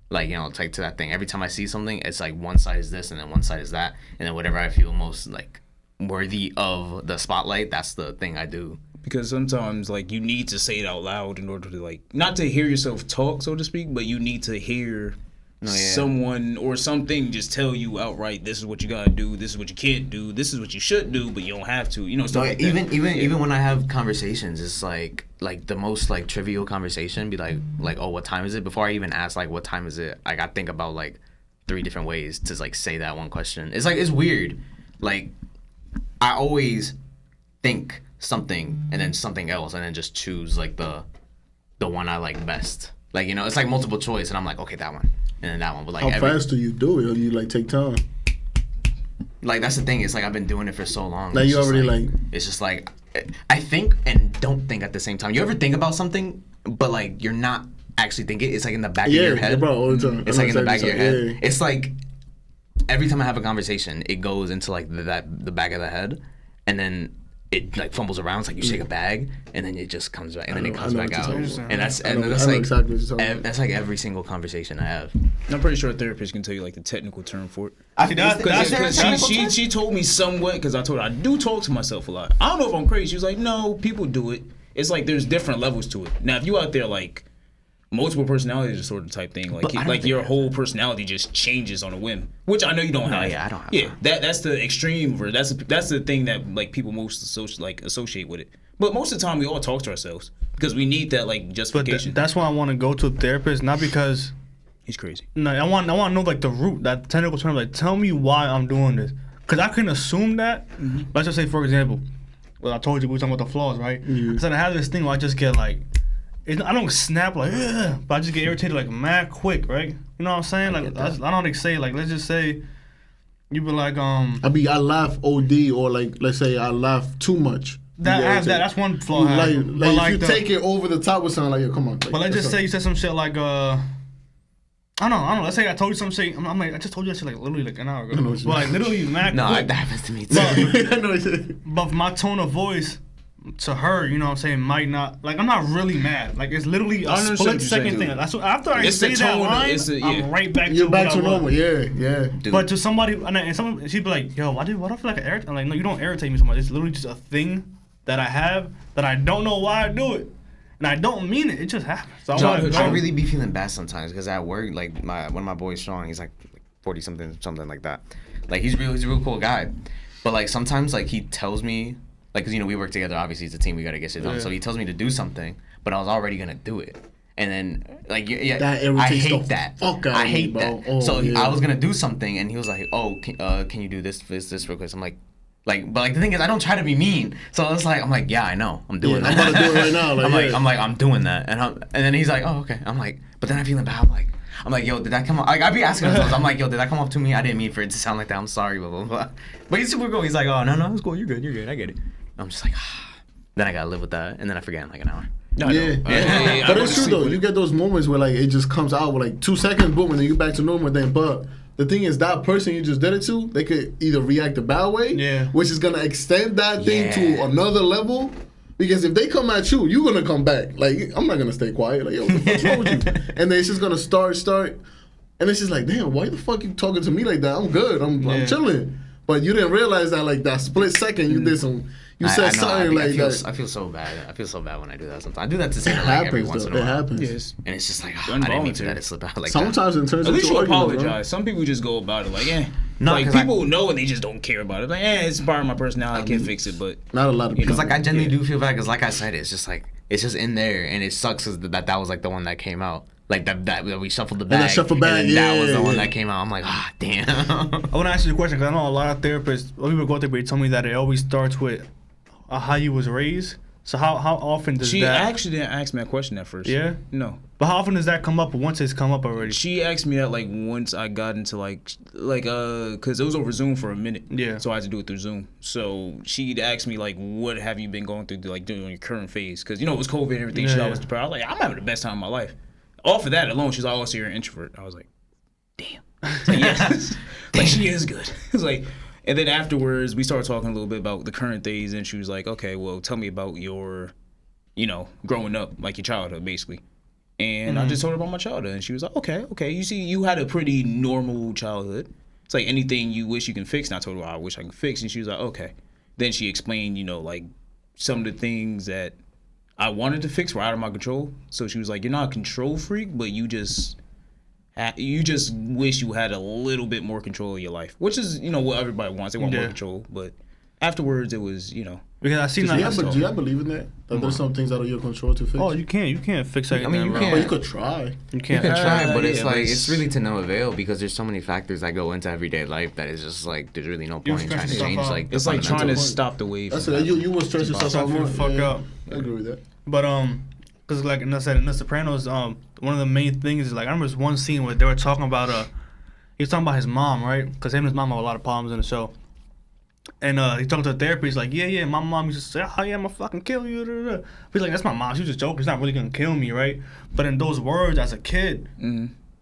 Like, you know, it's like to that thing. Every time I see something, it's like one side is this and then one side is that. And then whatever I feel most like worthy of the spotlight, that's the thing I do. Because sometimes like you need to say it out loud in order to like not to hear yourself talk, so to speak, but you need to hear someone or something just tell you outright, this is what you gotta do, this is what you can't do, this is what you should do, but you don't have to. Stuff like even that. even when I have conversations, it's like the most like trivial conversation. Be like, oh, what time is it? Before I even ask like what time is it, like I think about like 3 different ways to like say that one question. It's like it's weird. Like I always think something and then something else and then just choose like the one I like best. Like it's like multiple choice and I'm like, okay, that one and then that one. But like how fast do you do it? Or do you like take time? Like that's the thing. It's like I've been doing it for so long. Like it's you just already like. It's just like I think and don't think at the same time. You ever think about something, but like you're not actually thinking? It's like in the back of your head. Bro, all the time. It's like in the back of your head. Yeah. It's like every time I have a conversation, it goes into like the back of the head, and then it like fumbles around. It's like you shake a bag, and then it just comes back, and then it comes back out. And that's like exactly what you're talking about. that's like every single conversation I have. I'm pretty sure a therapist can tell you like the technical term for it. Because She told me somewhat, because I told her I do talk to myself a lot. I don't know if I'm crazy. She was like, no, people do it. It's like there's different levels to it. Now, if you out there like multiple personality disorder type thing, like your whole personality just changes on a whim, which I know you don't have. Yeah, I don't have. Yeah, that's the extreme version. That's the thing that like people most associate with it. But most of the time, we all talk to ourselves because we need that like justification. But that's why I want to go to a therapist, not because he's crazy. No, I want to know like the root, that technical term. Like, tell me why I'm doing this, because I can assume that. Let's just say, for example, well, I told you we were talking about the flaws, right? I said I have this thing where I just get like, I don't snap like, ugh, but I just get irritated like mad quick, right? You know what I'm saying? Like, I don't like say like, let's just say, you be like, I laugh OD, or like, let's say I laugh too much. That's one flaw. Like if you take it over the top with something, like, yo, come on. Like, but let's just say you said some shit like, I don't know. Let's say I told you some shit. I'm like, I just told you that shit like literally like an hour ago. But like literally mad quick. That happens to me too. But my tone of voice to her, you know what I'm saying, might not, like, I'm not really mad. Like, it's literally a split second thing. That's what, after I say that line, I'm right back to you're back to normal. Yeah. Dude. But to somebody, and someone, she'd be like, yo, why do I feel like an irritate? I'm like, no, you don't irritate me so much. It's literally just a thing that I have that I don't know why I do it. And I don't mean it. It just happens. So I really be feeling bad sometimes because at work, like one of my boys, Sean, he's like 40 something like that. Like he's a real cool guy. But like sometimes like he tells me, like, cause we work together. Obviously, it's a team. We gotta get shit done. Yeah. So he tells me to do something, but I was already gonna do it. And then like that I hate that. I hate that. Oh, so yeah. I was gonna do something, and he was like, "Oh, can you do this real quick?" So I'm like. But the thing is, I don't try to be mean. So I was like, I'm like, yeah, I know, I'm doing that. I'm about to do it right now. I'm doing that, and then he's like, oh, okay. I'm like, but then I'm feeling bad. I'm like, yo, did that come off? Like, I be asking him, I'm like, yo, did that come off to me? I didn't mean for it to sound like that. I'm sorry, blah blah blah. But he's super cool. He's like, oh no, it's cool. You're good. I get it. I'm just like, ah. Then I gotta live with that, and then I forget in like an hour. Yeah. But it's true though. You get those moments where like it just comes out with like 2 seconds, boom, and then you back to normal. Then, but the thing is, that person you just did it to, they could either react a bad way, which is gonna extend that thing to another level. Because if they come at you, you're gonna come back. Like, I'm not gonna stay quiet. Like, yo, what the fuck's wrong with you? And then it's just gonna start, and it's just like, damn, why the fuck you talking to me like that? I'm good. I'm chilling. But you didn't realize that like that split second you did some. You said something like that. I feel so bad. I feel so bad when I do that sometimes. I do that to say like every once in a while. It happens. Yes. And it's just like, I didn't mean to let it slip out like sometimes that. It turns at least into you argument, apologize. bro. Some people just go about it like, No, like people know and they just don't care about it. Like, it's part of my personality. I can't fix it, but not a lot of people. Because like I genuinely do feel bad. Because like I said, it's just like it's just in there, and it sucks that was like the one that came out. Like that we shuffled the bag. And that was the one that came out. I'm like, damn. I want to ask you a question because I know a lot of therapists, people go there, but they tell me that it always starts with how you was raised. So how often does she that? She actually didn't ask me that question at first. Yeah. No. But how often does that come up? Once it's come up already. She asked me that like once I got into because it was over Zoom for a minute. Yeah. So I had to do it through Zoom. So she'd ask me like, what have you been going through like during your current phase? Because it was COVID and everything. She always depressed. I was like, I'm having the best time of my life. Off of that alone, she's like, oh, so you're an introvert. I was like, damn. Like, yes. Like, she is good. It's like, and then afterwards, we started talking a little bit about the current days, and she was like, okay, well, tell me about your, growing up, like your childhood, basically. And I just told her about my childhood, and she was like, okay. You see, you had a pretty normal childhood. It's like anything you wish you can fix, and I told her, I wish I could fix, and she was like, okay. Then she explained, like some of the things that I wanted to fix were out of my control. So she was like, you're not a control freak, but you just You just wish you had a little bit more control of your life, which is what everybody wants. They want more Yeah. control, but afterwards it was Because I seen that. Do you believe in that? That there's some things out of your control to fix? Oh, you can't fix everything. mean, you bro. can't. But you could try. You can't. You can try, but yeah, it's but like it's- it's really to no avail because there's so many factors that go into everyday life that it's just like there's really no You point in trying to stress change yourself like out. the it's like trying to fundamentals. stop the wave. That's from it. happening. You will stress yourself Stop out you more. the fuck Yeah. up. I agree with that. But cause like in The Sopranos, one of the main things is like I remember this one scene where they were talking about he was talking about his mom, right? Cause him and his mom have a lot of problems in the show. And he talking to a therapist. He's like, yeah, my mom used to say, oh yeah, I'm gonna fucking kill you. Da, da, da. He's like, that's my mom. She was just joking. She's not really gonna kill me, right? But in those words, as a kid,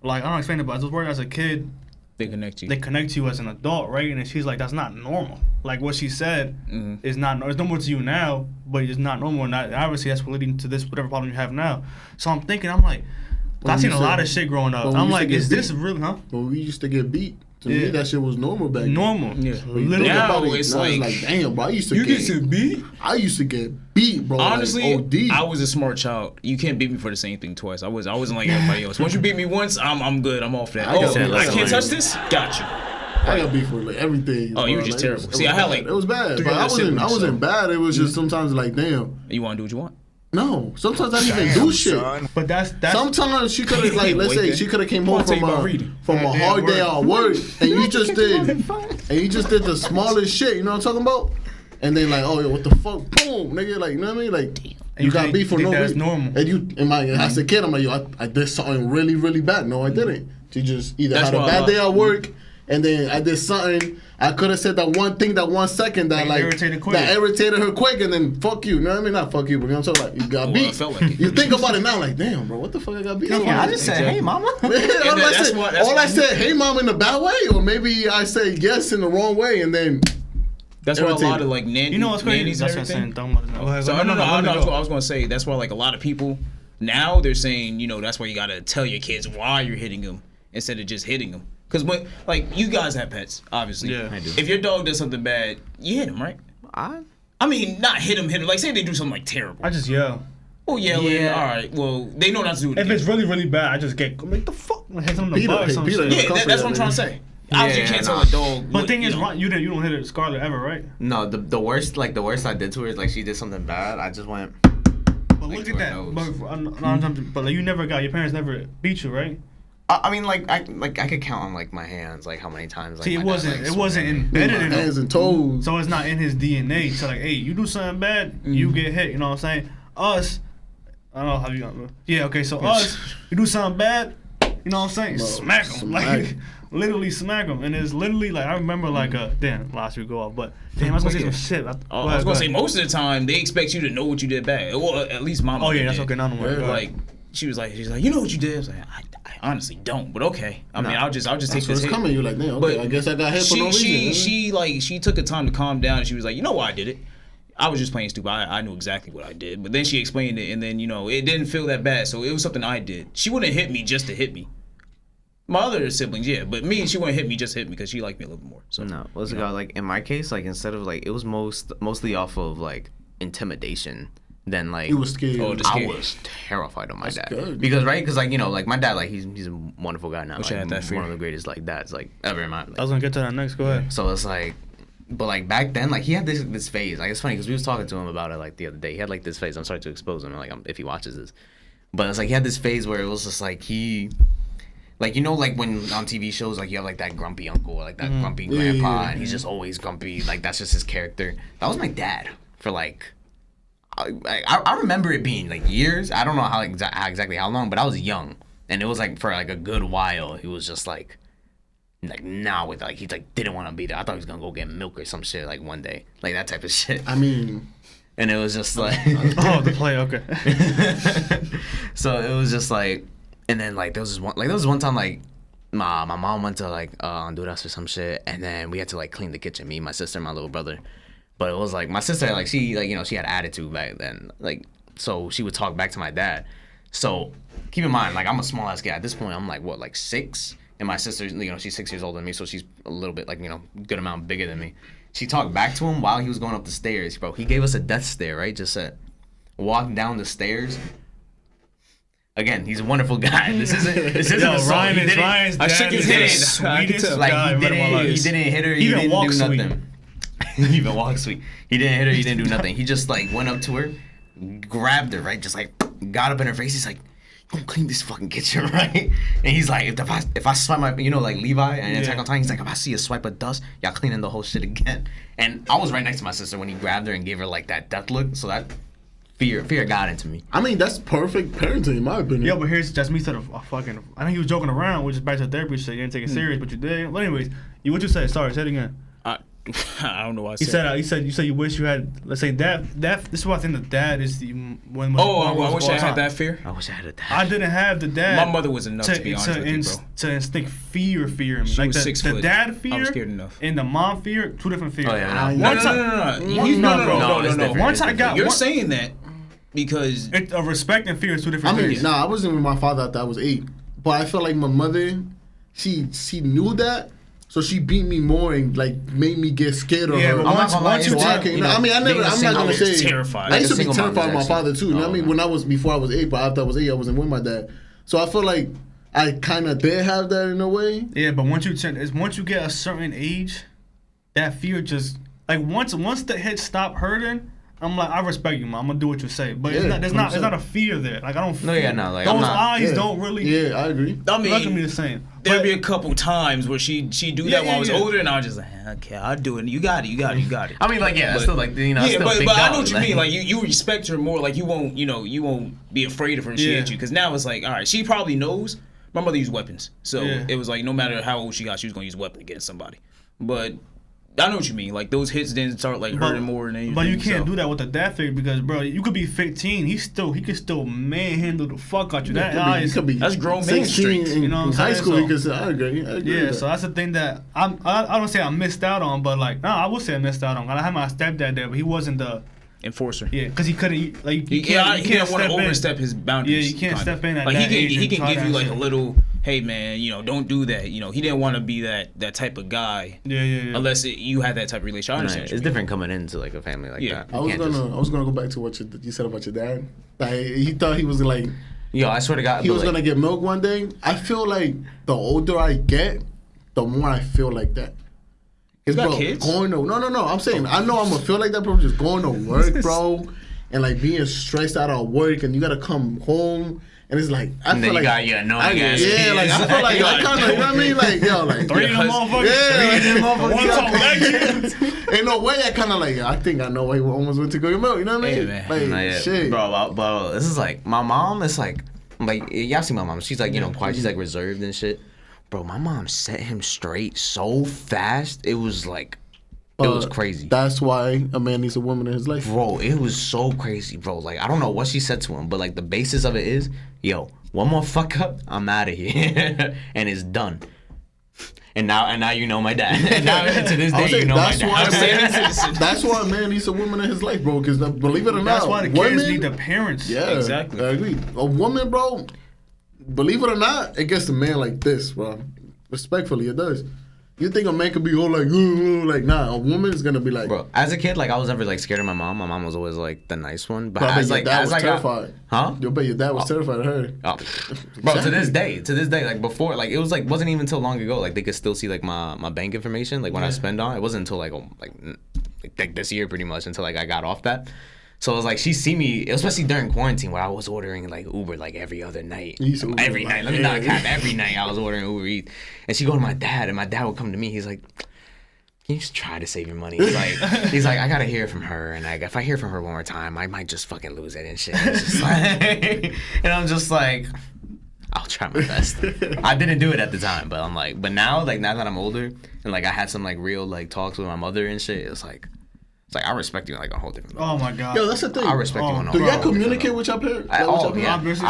like I don't explain it, but those words as a kid, They connect you. they connect to you as an adult, right? And she's like, that's not normal. Like what she said is not. It's normal to you now, but it's not normal. And obviously that's leading to this whatever problem you have now. So I'm thinking, I'm like, When I've seen you a lot said- of shit growing up. when we I'm used to like, get is this beat. real, huh? When we used to get beat, to Yeah. me that shit was normal back then. Normal. Yeah. When you think Now about it, it's now like, damn, bro. I used to you get get beat. I used to get beat, bro. Honestly, like, OD. I was a smart child. You can't beat me for the same thing twice. I wasn't like everybody else. Once you beat me once, I'm good. I'm off that. I got Oh, beat I like- can't touch this. Got you. I got beat for like everything. Oh, you bro. were just Like, terrible. It was, See, it I was had, bad. like, it was bad, 3 but other siblings, I wasn't so- bad. It was just sometimes like, damn. You want to do what you want? No, sometimes I didn't even do shit. But that's Sometimes she could have like, let's say she could have came home I'll tell you from about a reading. hard day at work, and you just did the smallest shit. You know what I'm talking about? And then like, oh, yo, what the fuck, boom, nigga, like, you know what I mean? Like, you got think- beat for think no that's reason. normal. And you, as a kid, I'm like, yo, I did something really, really bad. No, I didn't. She just either That's had a why bad I- day at work, and then I did something. I could have said that one thing, that 1 second that like irritated quick. that irritated her quick, and then fuck you. You know what I mean? Not fuck you, but you know what I'm talking about. You got Well, beat. I felt like it. You think about it now, like, damn, bro, what the fuck I got beat? Yeah, I just said, Exactly. hey, mama. All that's I what- said, hey, mom, in a bad way, or maybe I said yes in the wrong way, and then That's why a lot Irritated. of like You know what's crazy? nannies That's and what I'm saying. everything. Don't let it know. Go ahead, So go. no, let it that's go. what I was gonna say. That's why like a lot of people now they're saying, that's why you gotta tell your kids why you're hitting them instead of just hitting them. Because when like you guys have pets, obviously. Yeah. I do. If your dog does something bad, you hit him, right? I mean, not hit him. Like say they do something like terrible. I just yell. Oh yeah, Yeah. all right. Well, they know not to do it. If again. it's really, really bad, I just get I'm like the fuck, I hit him in the Peter, butt or hey, some Peter. shit. yeah, that's what I'm trying to say. Obviously, you Yeah, can't tell nah. a dog. But the thing is, Ron, you don't hit it Scarlet ever, right? No, the worst I did to her is like she did something bad. I just went. But Like look to at her that. nose. But like you never got your parents never beat you, right? I mean, I could count on like my hands, like how many times. Like, See, my it dad, wasn't like, it swung wasn't at me. embedded in hands him. and toes. So it's not in his DNA. So like, hey, you do something bad, you get hit. You know what I'm saying? Us, I don't know how you got. Yeah, okay. So us, you do something bad, you know what I'm saying? Bro, Smack him, smack like him. literally smack him. And it's literally like I remember like damn, last week go off, but damn, I was gonna say some shit. I was gonna say most of the time they expect you to know what you did bad. Well, at least mama. Oh yeah, did. that's okay. Now no more. Yeah, Like she's like, you know what you did. I was like, I honestly don't, but okay. I mean, I'll just take That's this what's hit. coming. You're like, damn, But okay, I guess I got hit for no reason. she took the time to calm down and she was like, you know why I did it. I was just playing stupid. I knew exactly what I did. But then she explained it and then, it didn't feel that bad. So it was something I did. She wouldn't hit me just to hit me. My other siblings, yeah. But me, she wouldn't hit me just to hit me because she liked me a little bit more. So No, what's it called? Like in my case, like instead of like it was mostly off of like intimidation. Then like He was scared. Oh, the I scary. was terrified of my dad good. because because like like my dad like he's a wonderful guy now. Wish like, I had that fear. one of the greatest like dads like ever in my life. I was gonna get to that next. Go ahead. So it's like, but like back then, like he had this phase. Like it's funny because we was talking to him about it like the other day. He had like this phase. I'm sorry to expose him, like if he watches this, but it's like he had this phase where it was just like he, like like when on TV shows like you have like that grumpy uncle or like that grumpy grandpa, yeah. and he's just always grumpy. Like that's just his character. That was my dad for like. I remember it being like years. I don't know how exactly how long, but I was young, and it was like for like a good while. He was just like now with like he like didn't want to be there. I thought he was gonna go get milk or some shit like one day, like that type of shit. I mean, And it was just like Oh, the play. Okay. so it was just like, and then like there was this one time like my mom went to like Honduras or some shit, and then we had to like clean the kitchen, me, my sister, and my little brother. But it was like my sister, like she like she had attitude back then, like so she would talk back to my dad. So keep in mind, like I'm a small ass guy at this point. I'm like what, like 6, and my sister, she's 6 years older than me, so she's a little bit like good amount bigger than me. She talked back to him while he was going up the stairs, bro. He gave us a death stare, right? Just said, walk down the stairs. Again, he's a wonderful guy. This isn't Yo, a song. Ryan's I dad shook his is the hand. I could sweetest tell. Like guy I've met in my life. he didn't hit her. He He even didn't walks do sweet. nothing. He even walks sweet. He didn't hit her. He didn't do nothing. He just like went up to her, grabbed her, right, just like got up in her face. He's like, "You gonna clean this fucking kitchen, right?" And he's like, "If I swipe my, you know, like Levi and Attack on Titan, he's like, if I see a swipe of dust, y'all cleaning the whole shit again." And I was right next to my sister when he grabbed her and gave her like that death look. So that fear got into me. I mean, that's perfect parenting in my opinion. Yeah, but here's just me said a fucking. I think he was joking around, which is back to therapy shit. You didn't take it serious, but you did. But anyways, what you say? Sorry, say it again. I don't know why I You said. said you wish you had. Let's say dad. This is why I think the dad is the when. Oh, I wish I had that fear. I wish I had a dad. I didn't have the dad. My mother was enough to be honest with you, bro. To instinct fear in me. She Like was 6 the foot. dad fear. I was scared enough. And the mom fear, two different fears. Oh, yeah, No, Once I- no. it's different. Once I got You're one- saying that because a respect and fear is two I different mean, things. I wasn't with my father after I was 8, but I felt like my mother, she knew that, so she beat me more and like made me get scared of Yeah, her. but I'm not gonna lie, once you it's So I like, can't- you know, I mean, I'm not being a gonna single- say terrified. I used to Like be a single mom terrified of my is father too. You know what I actually- mean, before I was 8, but after I was 8, I wasn't with my dad. So I feel like I kind of did have that in a way. Yeah, but once you get a certain age, that fear just like once the hits stop hurting. I'm like, I respect you, man. I'm gonna do what you say, but Yeah, there's not a fear there. Like I don't. No, feel, yeah, no, like, those I'm not- eyes Yeah. don't really. Yeah, I agree. I Look at me mean, the same. there'd But- be a couple times where she do that Yeah, when I was yeah, yeah. older, and I was just like, okay, I'll do it. You got it. I mean, like, yeah, that's But- still like, you know, Yeah, still but big I dog, know what you mean. Like you respect her more. Like you won't be afraid of her when she Yeah. hit you. Because now it's like, all right, she probably knows. My mother used weapons, so Yeah. it was like no matter how old she got, she was gonna use a weapon against somebody. But I know what you mean. Like those hits didn't start like hurting more than anything. But you can't so. do that with the dad figure because, bro, you could be 15. He can still manhandle the fuck out you. That eye is. That's grown man 16 strength, in, you know what in I'm high saying? school. So- You could say, I agree. I agree Yeah, with so that. that's the thing that I don't say I missed out on, but like, I would say I missed out on. I had my stepdad there, but he wasn't the Enforcer. because he couldn't like you He can't didn't want step to in. overstep his boundaries. Yeah, you can't kinda. step in at like that he age can and try give you that like a shit. little, hey man, don't do that. He didn't want to be that type of guy. Yeah. Unless you had that type of relationship. I Right, understand. what you it's mean. different coming into like a family like Yeah. that. I You was can't just- gonna go back to what you said about your dad. Like he thought he was like Yo, I swear to God, he but, was like, gonna get milk one day. I feel like the older I get, the more I feel like that. You got bro, kids? going to no. I'm saying I know I'm gonna feel like that, bro. Just going to work, bro, and like being stressed out at work, and you gotta come home, and it's like I And feel then you like got your annoying ass yeah, like I kids. feel like I kind of you know what I mean, like yo, like Three of them Yeah, motherfuckers. yeah, Three of them motherfuckers. one One talk talk like you. in a way, I kind of like I think I know why he almost went to go get milk. You know what I mean? Hey, man. Like Nah, yeah. shit, Bro, this is like my mom. It's like y'all see my mom. She's like quiet. She's like reserved and shit. Bro, my mom set him straight so fast. It was like it was crazy. That's why a man needs a woman in his life. Bro, it was so crazy, bro. Like I don't know what she said to him, but like the basis of it is, yo, one more fuck up, I'm out of here, and it's done. And now you know my dad. And now to this I was day, you saying, know my that's why, dad. that's why a man needs a woman in his life, bro. Because believe it or not, That's why the women, kids need the parents. yeah, Exactly. I agree. A woman, bro, believe it or not, it gets a man like this, bro. Respectfully, it does. You think a man could be all like nah, a woman is gonna be like, Bro, as a kid, like I was never like scared of my mom. My mom was always like the nice one. But I bet as your like dad as was I got, terrified. huh? You'll bet your dad was terrified of her. Oh. Bro, to this day, like before, like it was like wasn't even until long ago, like they could still see like my bank information, like when I spend on it. It wasn't until like this year pretty much until like I got off that. So it was like she see me, especially during quarantine where I was ordering like Uber like every other night. You used to Uber, Every like, night. Let me not yeah. cap. Every night I was ordering Uber Eats. And she go to my dad and my dad would come to me. He's like, can you just try to save your money? He's like, I gotta hear from her, and if I hear from her one more time, I might just fucking lose it and shit. It's just like, and I'm just like, I'll try my best. I didn't do it at the time, but I'm like, but now that I'm older and like I had some like real like talks with my mother and shit, it's like I respect you like a whole different level. Oh my god. Yo, that's the thing. I respect you on a Do whole y'all different communicate level. with your parents? I- Like, with oh, your yeah. parents?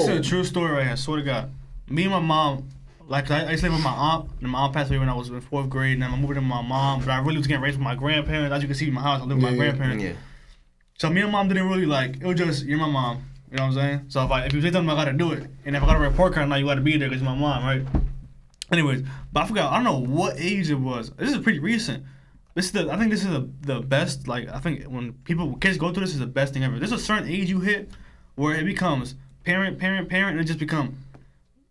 This is a true story right here. I swear to God. Me and my mom, like I used to live with my aunt, and my aunt passed away when I was in 4th grade, and then I moved in with my mom, but I really was getting raised with my grandparents. As you can see in my house, I live with my Yeah, grandparents. Yeah. So me and mom didn't really like, it was just, you're my mom. You know what I'm saying? So if you say something, I gotta do it. And if I got a report card now, you gotta be there because you're my mom, right? Anyways, but I forgot, I don't know what age it was. This is pretty recent. I think this is the best, like, I think when kids go through this is the best thing ever. There's a certain age you hit where it becomes parent, and it just become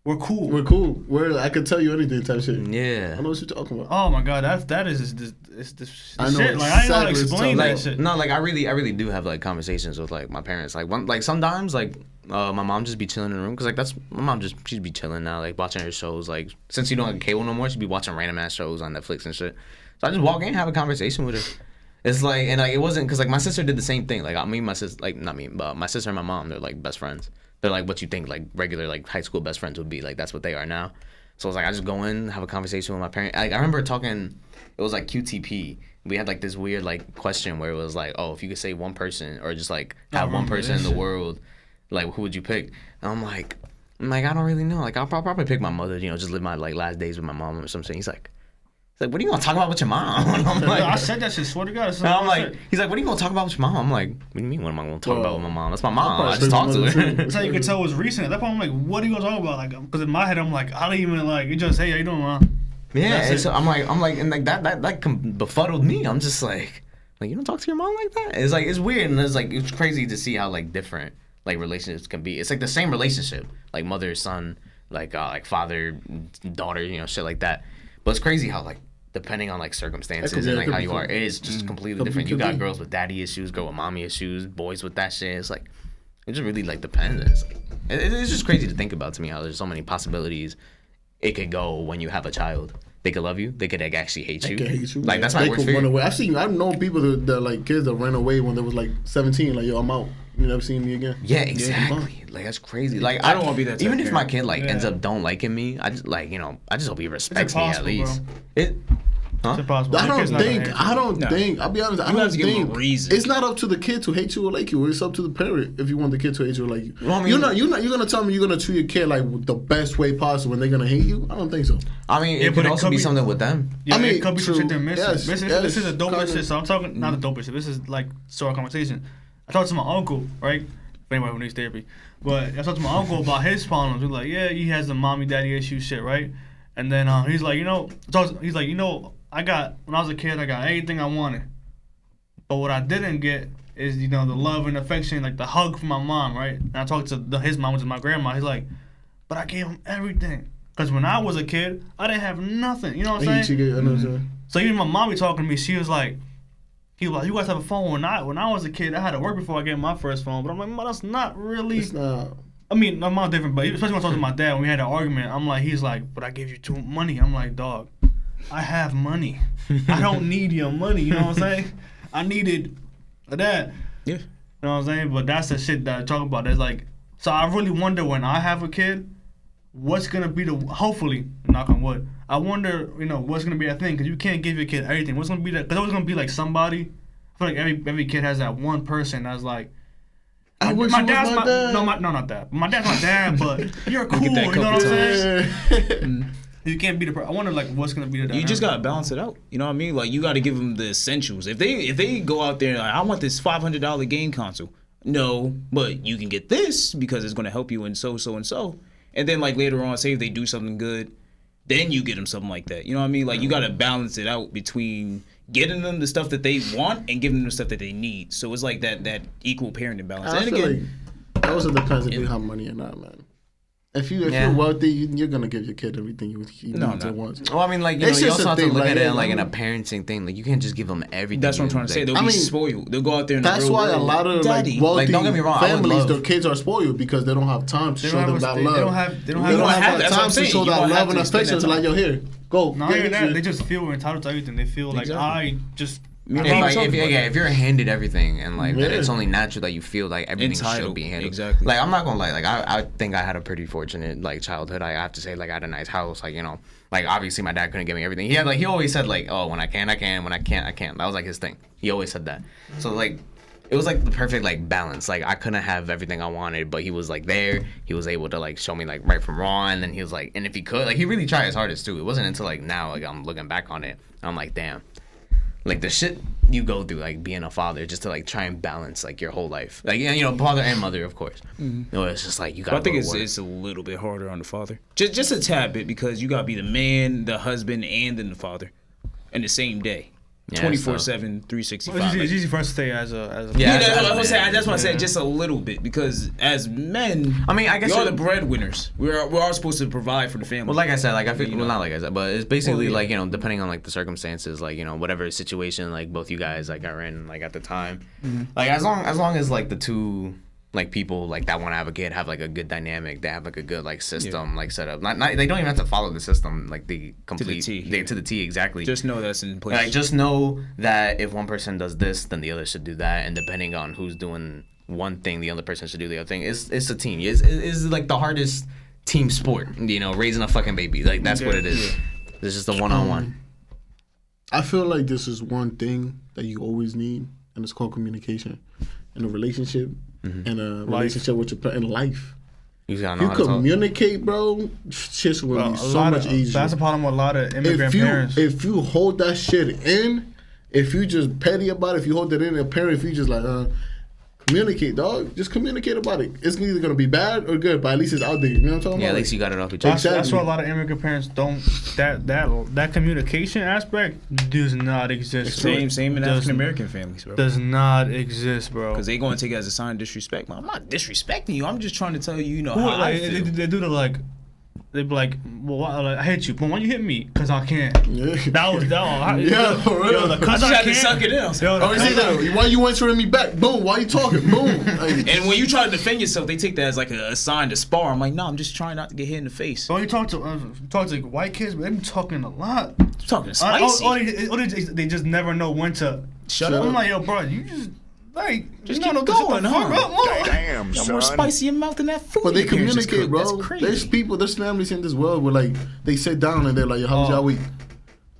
we're cool. We're cool. I could tell you anything type shit. Yeah. I know what you're talking about. Oh my god, that is this I know shit. Like I don't know how to exactly explain what that you're shit. No, like I really do have like conversations with like my parents. Like sometimes like my mom just be chilling in the room because like that's my mom she'd be chilling now like watching her shows like since you don't have cable no more she'd be watching random ass shows on Netflix and shit. So I just walk in have a conversation with her. It's like and like it wasn't because like my sister did the same thing. Like my sister like not me but my sister and my mom they're like best friends. They're like what you think like regular like high school best friends would be like that's what they are now. So it's like I just go in have a conversation with my parents. Like I remember talking. It was like QTP. We had like this weird like question where it was like, oh, if you could say one person or just like have one person in the world, like who would you pick? And I'm like I don't really know. Like I'll probably pick my mother. You know, just live my like last days with my mom or something. He's like, what are you gonna talk about with your mom? And I'm like, I said that shit. Swear to God. and I'm like, he's like, what are you gonna talk about with your mom? I'm like, what do you mean? What am I gonna talk about with my mom? That's my mom. I just talk to her. That's how you could tell it was recent. At that point, I'm like, what are you gonna talk about? Like, because in my head, I'm like, I don't even like. You just hey, how you doing, mom? Yeah, and so I'm like, and like that befuddled me. I'm just like you don't talk to your mom like that. It's like it's weird, and it's crazy to see how like different like relationships can be. It's like the same relationship, like mother son, like father daughter, you know, shit like that. But it's crazy how like depending on like circumstances and like how you are, it is just completely different. You got girls with daddy issues, girl with mommy issues, boys with that shit. It's like it just really like depends. It's just crazy to think about to me how there's so many possibilities it could go when you have a child. They could love you. They could like, actually hate you. Like that's my worst fear. Run away. I've known people that like kids that ran away when they was like 17. Like yo, I'm out. You never seen me again. Yeah, exactly. Like that's crazy. Like I don't want to be that. Even if my kid like ends up don't liking me, I just like I just hope he respects me at least. Bro. It's impossible. I don't think. I'll be honest. I don't think. It's not up to the kid to hate you or like you. It's up to the parent if you want the kid to hate you or like you. Well, I mean, you're gonna tell me you're gonna treat your kid like the best way possible when they're gonna hate you. I don't think so. I mean, it could also be something with them. Yeah, I mean, it could be some shit they're missing. This is a dope kinda. shit. So I'm talking not a dope shit. This is like sort of conversation. I talked to my uncle, right? For anybody who needs therapy, but I talked to my uncle about his problems. He's like, yeah, he has the mommy daddy issue shit, right? And then he's like, I got when I was a kid, I got anything I wanted, but what I didn't get is the love and affection, like the hug from my mom, right? And I talked to his mom, which is my grandma. He's like, but I gave him everything, cause when I was a kid, I didn't have nothing. You know what I'm saying? So even my mom be talking to me, she was like, you guys have a phone. When I was a kid, I had to work before I got my first phone. But I'm like, Mom, that's not really. It's not. I mean, my mom's different, but especially when I talked to my dad when we had an argument, he's like, but I gave you too money. I'm like, dog, I have money. I don't need your money. You know what I'm saying? I needed that. Yeah. You know what I'm saying? But that's the shit that I talk about. That's like, so I really wonder when I have a kid, what's gonna be hopefully, knock on wood. I wonder, what's gonna be that thing? Because you can't give your kid everything. What's gonna be that? Because always gonna be like somebody. I feel like every kid has that one person that's like. I wish my dad's my dad. No, not that. My dad's my dad, but you're cool. You know what I'm saying? You can't be the. I wonder like what's gonna be the. You just gotta balance it out. You know what I mean? Like you gotta give them the essentials. If they go out there like I want this $500 game console. No, but you can get this because it's gonna help you in so and so. And then like later on, say if they do something good, then you get them something like that. You know what I mean? Like you gotta balance it out between getting them the stuff that they want and giving them the stuff that they need. So it's like that equal parenting balance. I and feel again, like also depends if you have money or not, man. If you're wealthy, you're gonna give your kid everything you needs and wants. Well, I mean, like you also have to look at it like in a parenting thing. Like you can't just give them everything. That's what I'm trying to say. They'll be spoiled. They'll go out there. That's why a lot of like wealthy don't get me wrong, families, their kids are spoiled because they don't have time to show them that love. They don't have time to show that love and affection. So like, yo, here, go. Not even that. They just feel entitled to everything. They feel like I just. If you're handed everything and like that it's only natural that you feel like everything should be handled. Exactly. Like I'm not gonna lie, like I think I had a pretty fortunate like childhood. I have to say like I had a nice house. Like like obviously my dad couldn't give me everything. He always said like, oh, when I can, I can. When I can't, I can't. That was like his thing. He always said that. So like it was like the perfect like balance. Like I couldn't have everything I wanted, but he was like there. He was able to like show me like right from wrong, and then he was like, and if he could, like he really tried his hardest too. It wasn't until like now like I'm looking back on it, I'm like, damn. Like the shit you go through, like being a father, just to like try and balance like your whole life, like father and mother, of course. No, it's just like you got. I think it's a little bit harder on the father, just a tad bit, because you gotta be the man, the husband, and then the father, in the same day. Yeah, 24/7, so- 365. It's easy for us to stay as a Yeah, Yeah, that's what I'm saying. That's why I Yeah. said just a little bit because as men, I mean, I guess we are it- the breadwinners. We are supposed to provide for the family. Well, like I said, like I feel You well, know. not like I said, but it's basically Well, yeah. like, you know, depending on like the circumstances, like, you know, whatever situation like both you guys like are in like at the time, like as long as like the two like people like that want to have a kid have like a good dynamic, they have like a good like system like set up. Not they don't even have to follow the system like the complete T, they, yeah. to the T exactly. just know that's in place. Like just know that if one person does this, then the other should do that, and depending on who's doing one thing, the other person should do the other thing. It's a team. It's like the hardest team sport. You know, raising a fucking baby. Like that's what it is. It's just a one-on-one. I feel like this is one thing that you always need, and it's called communication in a relationship, and a relationship with your in life. You gotta know You how to talk. communicate, bro. Shit's will be so much easier. That's the problem with a lot of immigrant parents. If you hold that shit in, if you just petty about it, if you hold that in, a parent, if you just like communicate, dog. Just communicate about it. It's either gonna be bad or good, but at least it's out there. You know what I'm talking Yeah, about? at least you got it off your That's, chest. that's why a lot of immigrant parents don't. That communication aspect does not exist. same in Does- African American families, bro. Does not exist, bro. Because they going to take it as a sign of disrespect. I'm not disrespecting you. I'm just trying to tell you, you know, Well, how like, I feel. they do the like. They be like, well, why, like, I hate you, but why you hit me? Cause I can. Yeah. That was Yeah, for real. Yo, the I cause just I had to can. suck it in. I was Yo, like, the Oh, you see that? Why you answering me back? Boom. Why you talking? Boom. Like, and when you try to defend yourself, they take that as like a sign to spar. I'm like, no, I'm just trying not to get hit in the face. When you talk to like, white kids, but they be talking a lot. I'm talking spicy. They just never know when to Shut I'm up. like, yo, bro, you just like Just you keep know to shut going, the fuck huh? up, more. Damn, Got more son. spicy in your mouth than that food. but they your parents just communicate, cooked. bro. That's crazy. There's people, there's families in this world where like they sit down and they're like, yo, how was Oh. y'all week?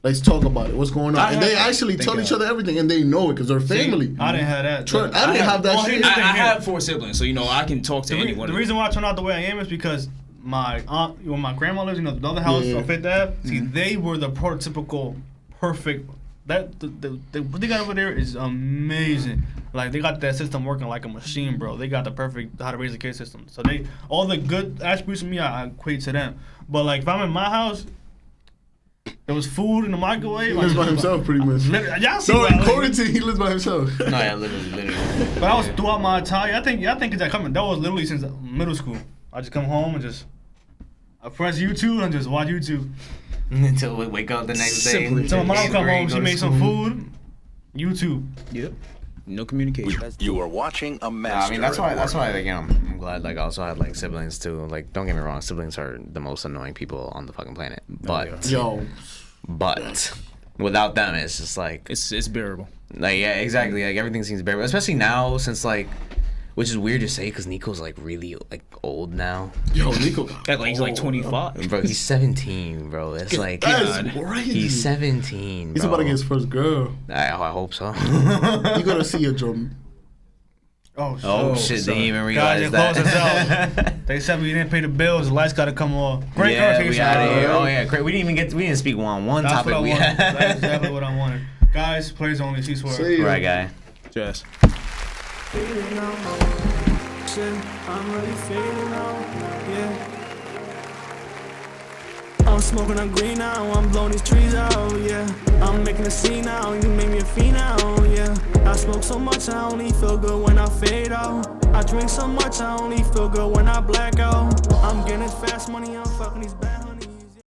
Let's talk about it. What's going on? I And they have- actually thank tell each God. other everything, and they know it because they're family. I didn't have that. Trust- I didn't have that shit. here's the I thing here. have 4 siblings, so you know I can talk to anyone. The reason why I turned out the way I am is because my aunt, when my grandma lives, the other house Yeah. on Fifth Ave. See, they were the prototypical perfect. What they got over there is amazing. Like they got that system working like a machine, bro. They got the perfect how to raise a kid system. So they all the good attributes of me, I equate to them. But like if I'm in my house, there was food in the microwave. He lives by himself, pretty much. Y'all see So what I in like. quarantine, he lives by himself. No, yeah, literally. But I was throughout my entire. I think it's that coming. That was literally since middle school. I just come home and just I press YouTube and just watch YouTube. Until we wake up the next day. Simply. So my mom eighth come grade, home, go she to made some school. food. YouTube. Yep. No communication. You are watching a Nah, master. I mean that's at why work. like, you know, I'm glad like I also had like siblings too. Like don't get me wrong, siblings are the most annoying people on the fucking planet. But Yo, without them it's just like It's bearable. yeah, exactly. Like everything seems better, especially now since like, which is weird to say because Nico's like really like old now. Nico. Act like he's like 25. Bro, he's 17, bro. It's like That's crazy. he's 17. He's bro. about to get his first girl. I hope so. You gotta see a drum. Oh shit. Oh shit! They didn't even Guys, realize your clothes is that. out. They said we didn't pay the bills. The lights gotta come off. Great Yeah, we conversation. out of here. bro. Oh yeah, great. We didn't speak on one That's topic. what I We wanted. had. That's exactly what I wanted. Guys, players only. See swear. See ya. Right, guy. Just. I'm really feeling out, yeah. I'm smoking on green now, I'm blowing these trees out, yeah. I'm making a scene now, you make me a fiend now, yeah. I smoke so much, I only feel good when I fade out. I drink so much, I only feel good when I black out. I'm getting fast money, I'm fucking these bad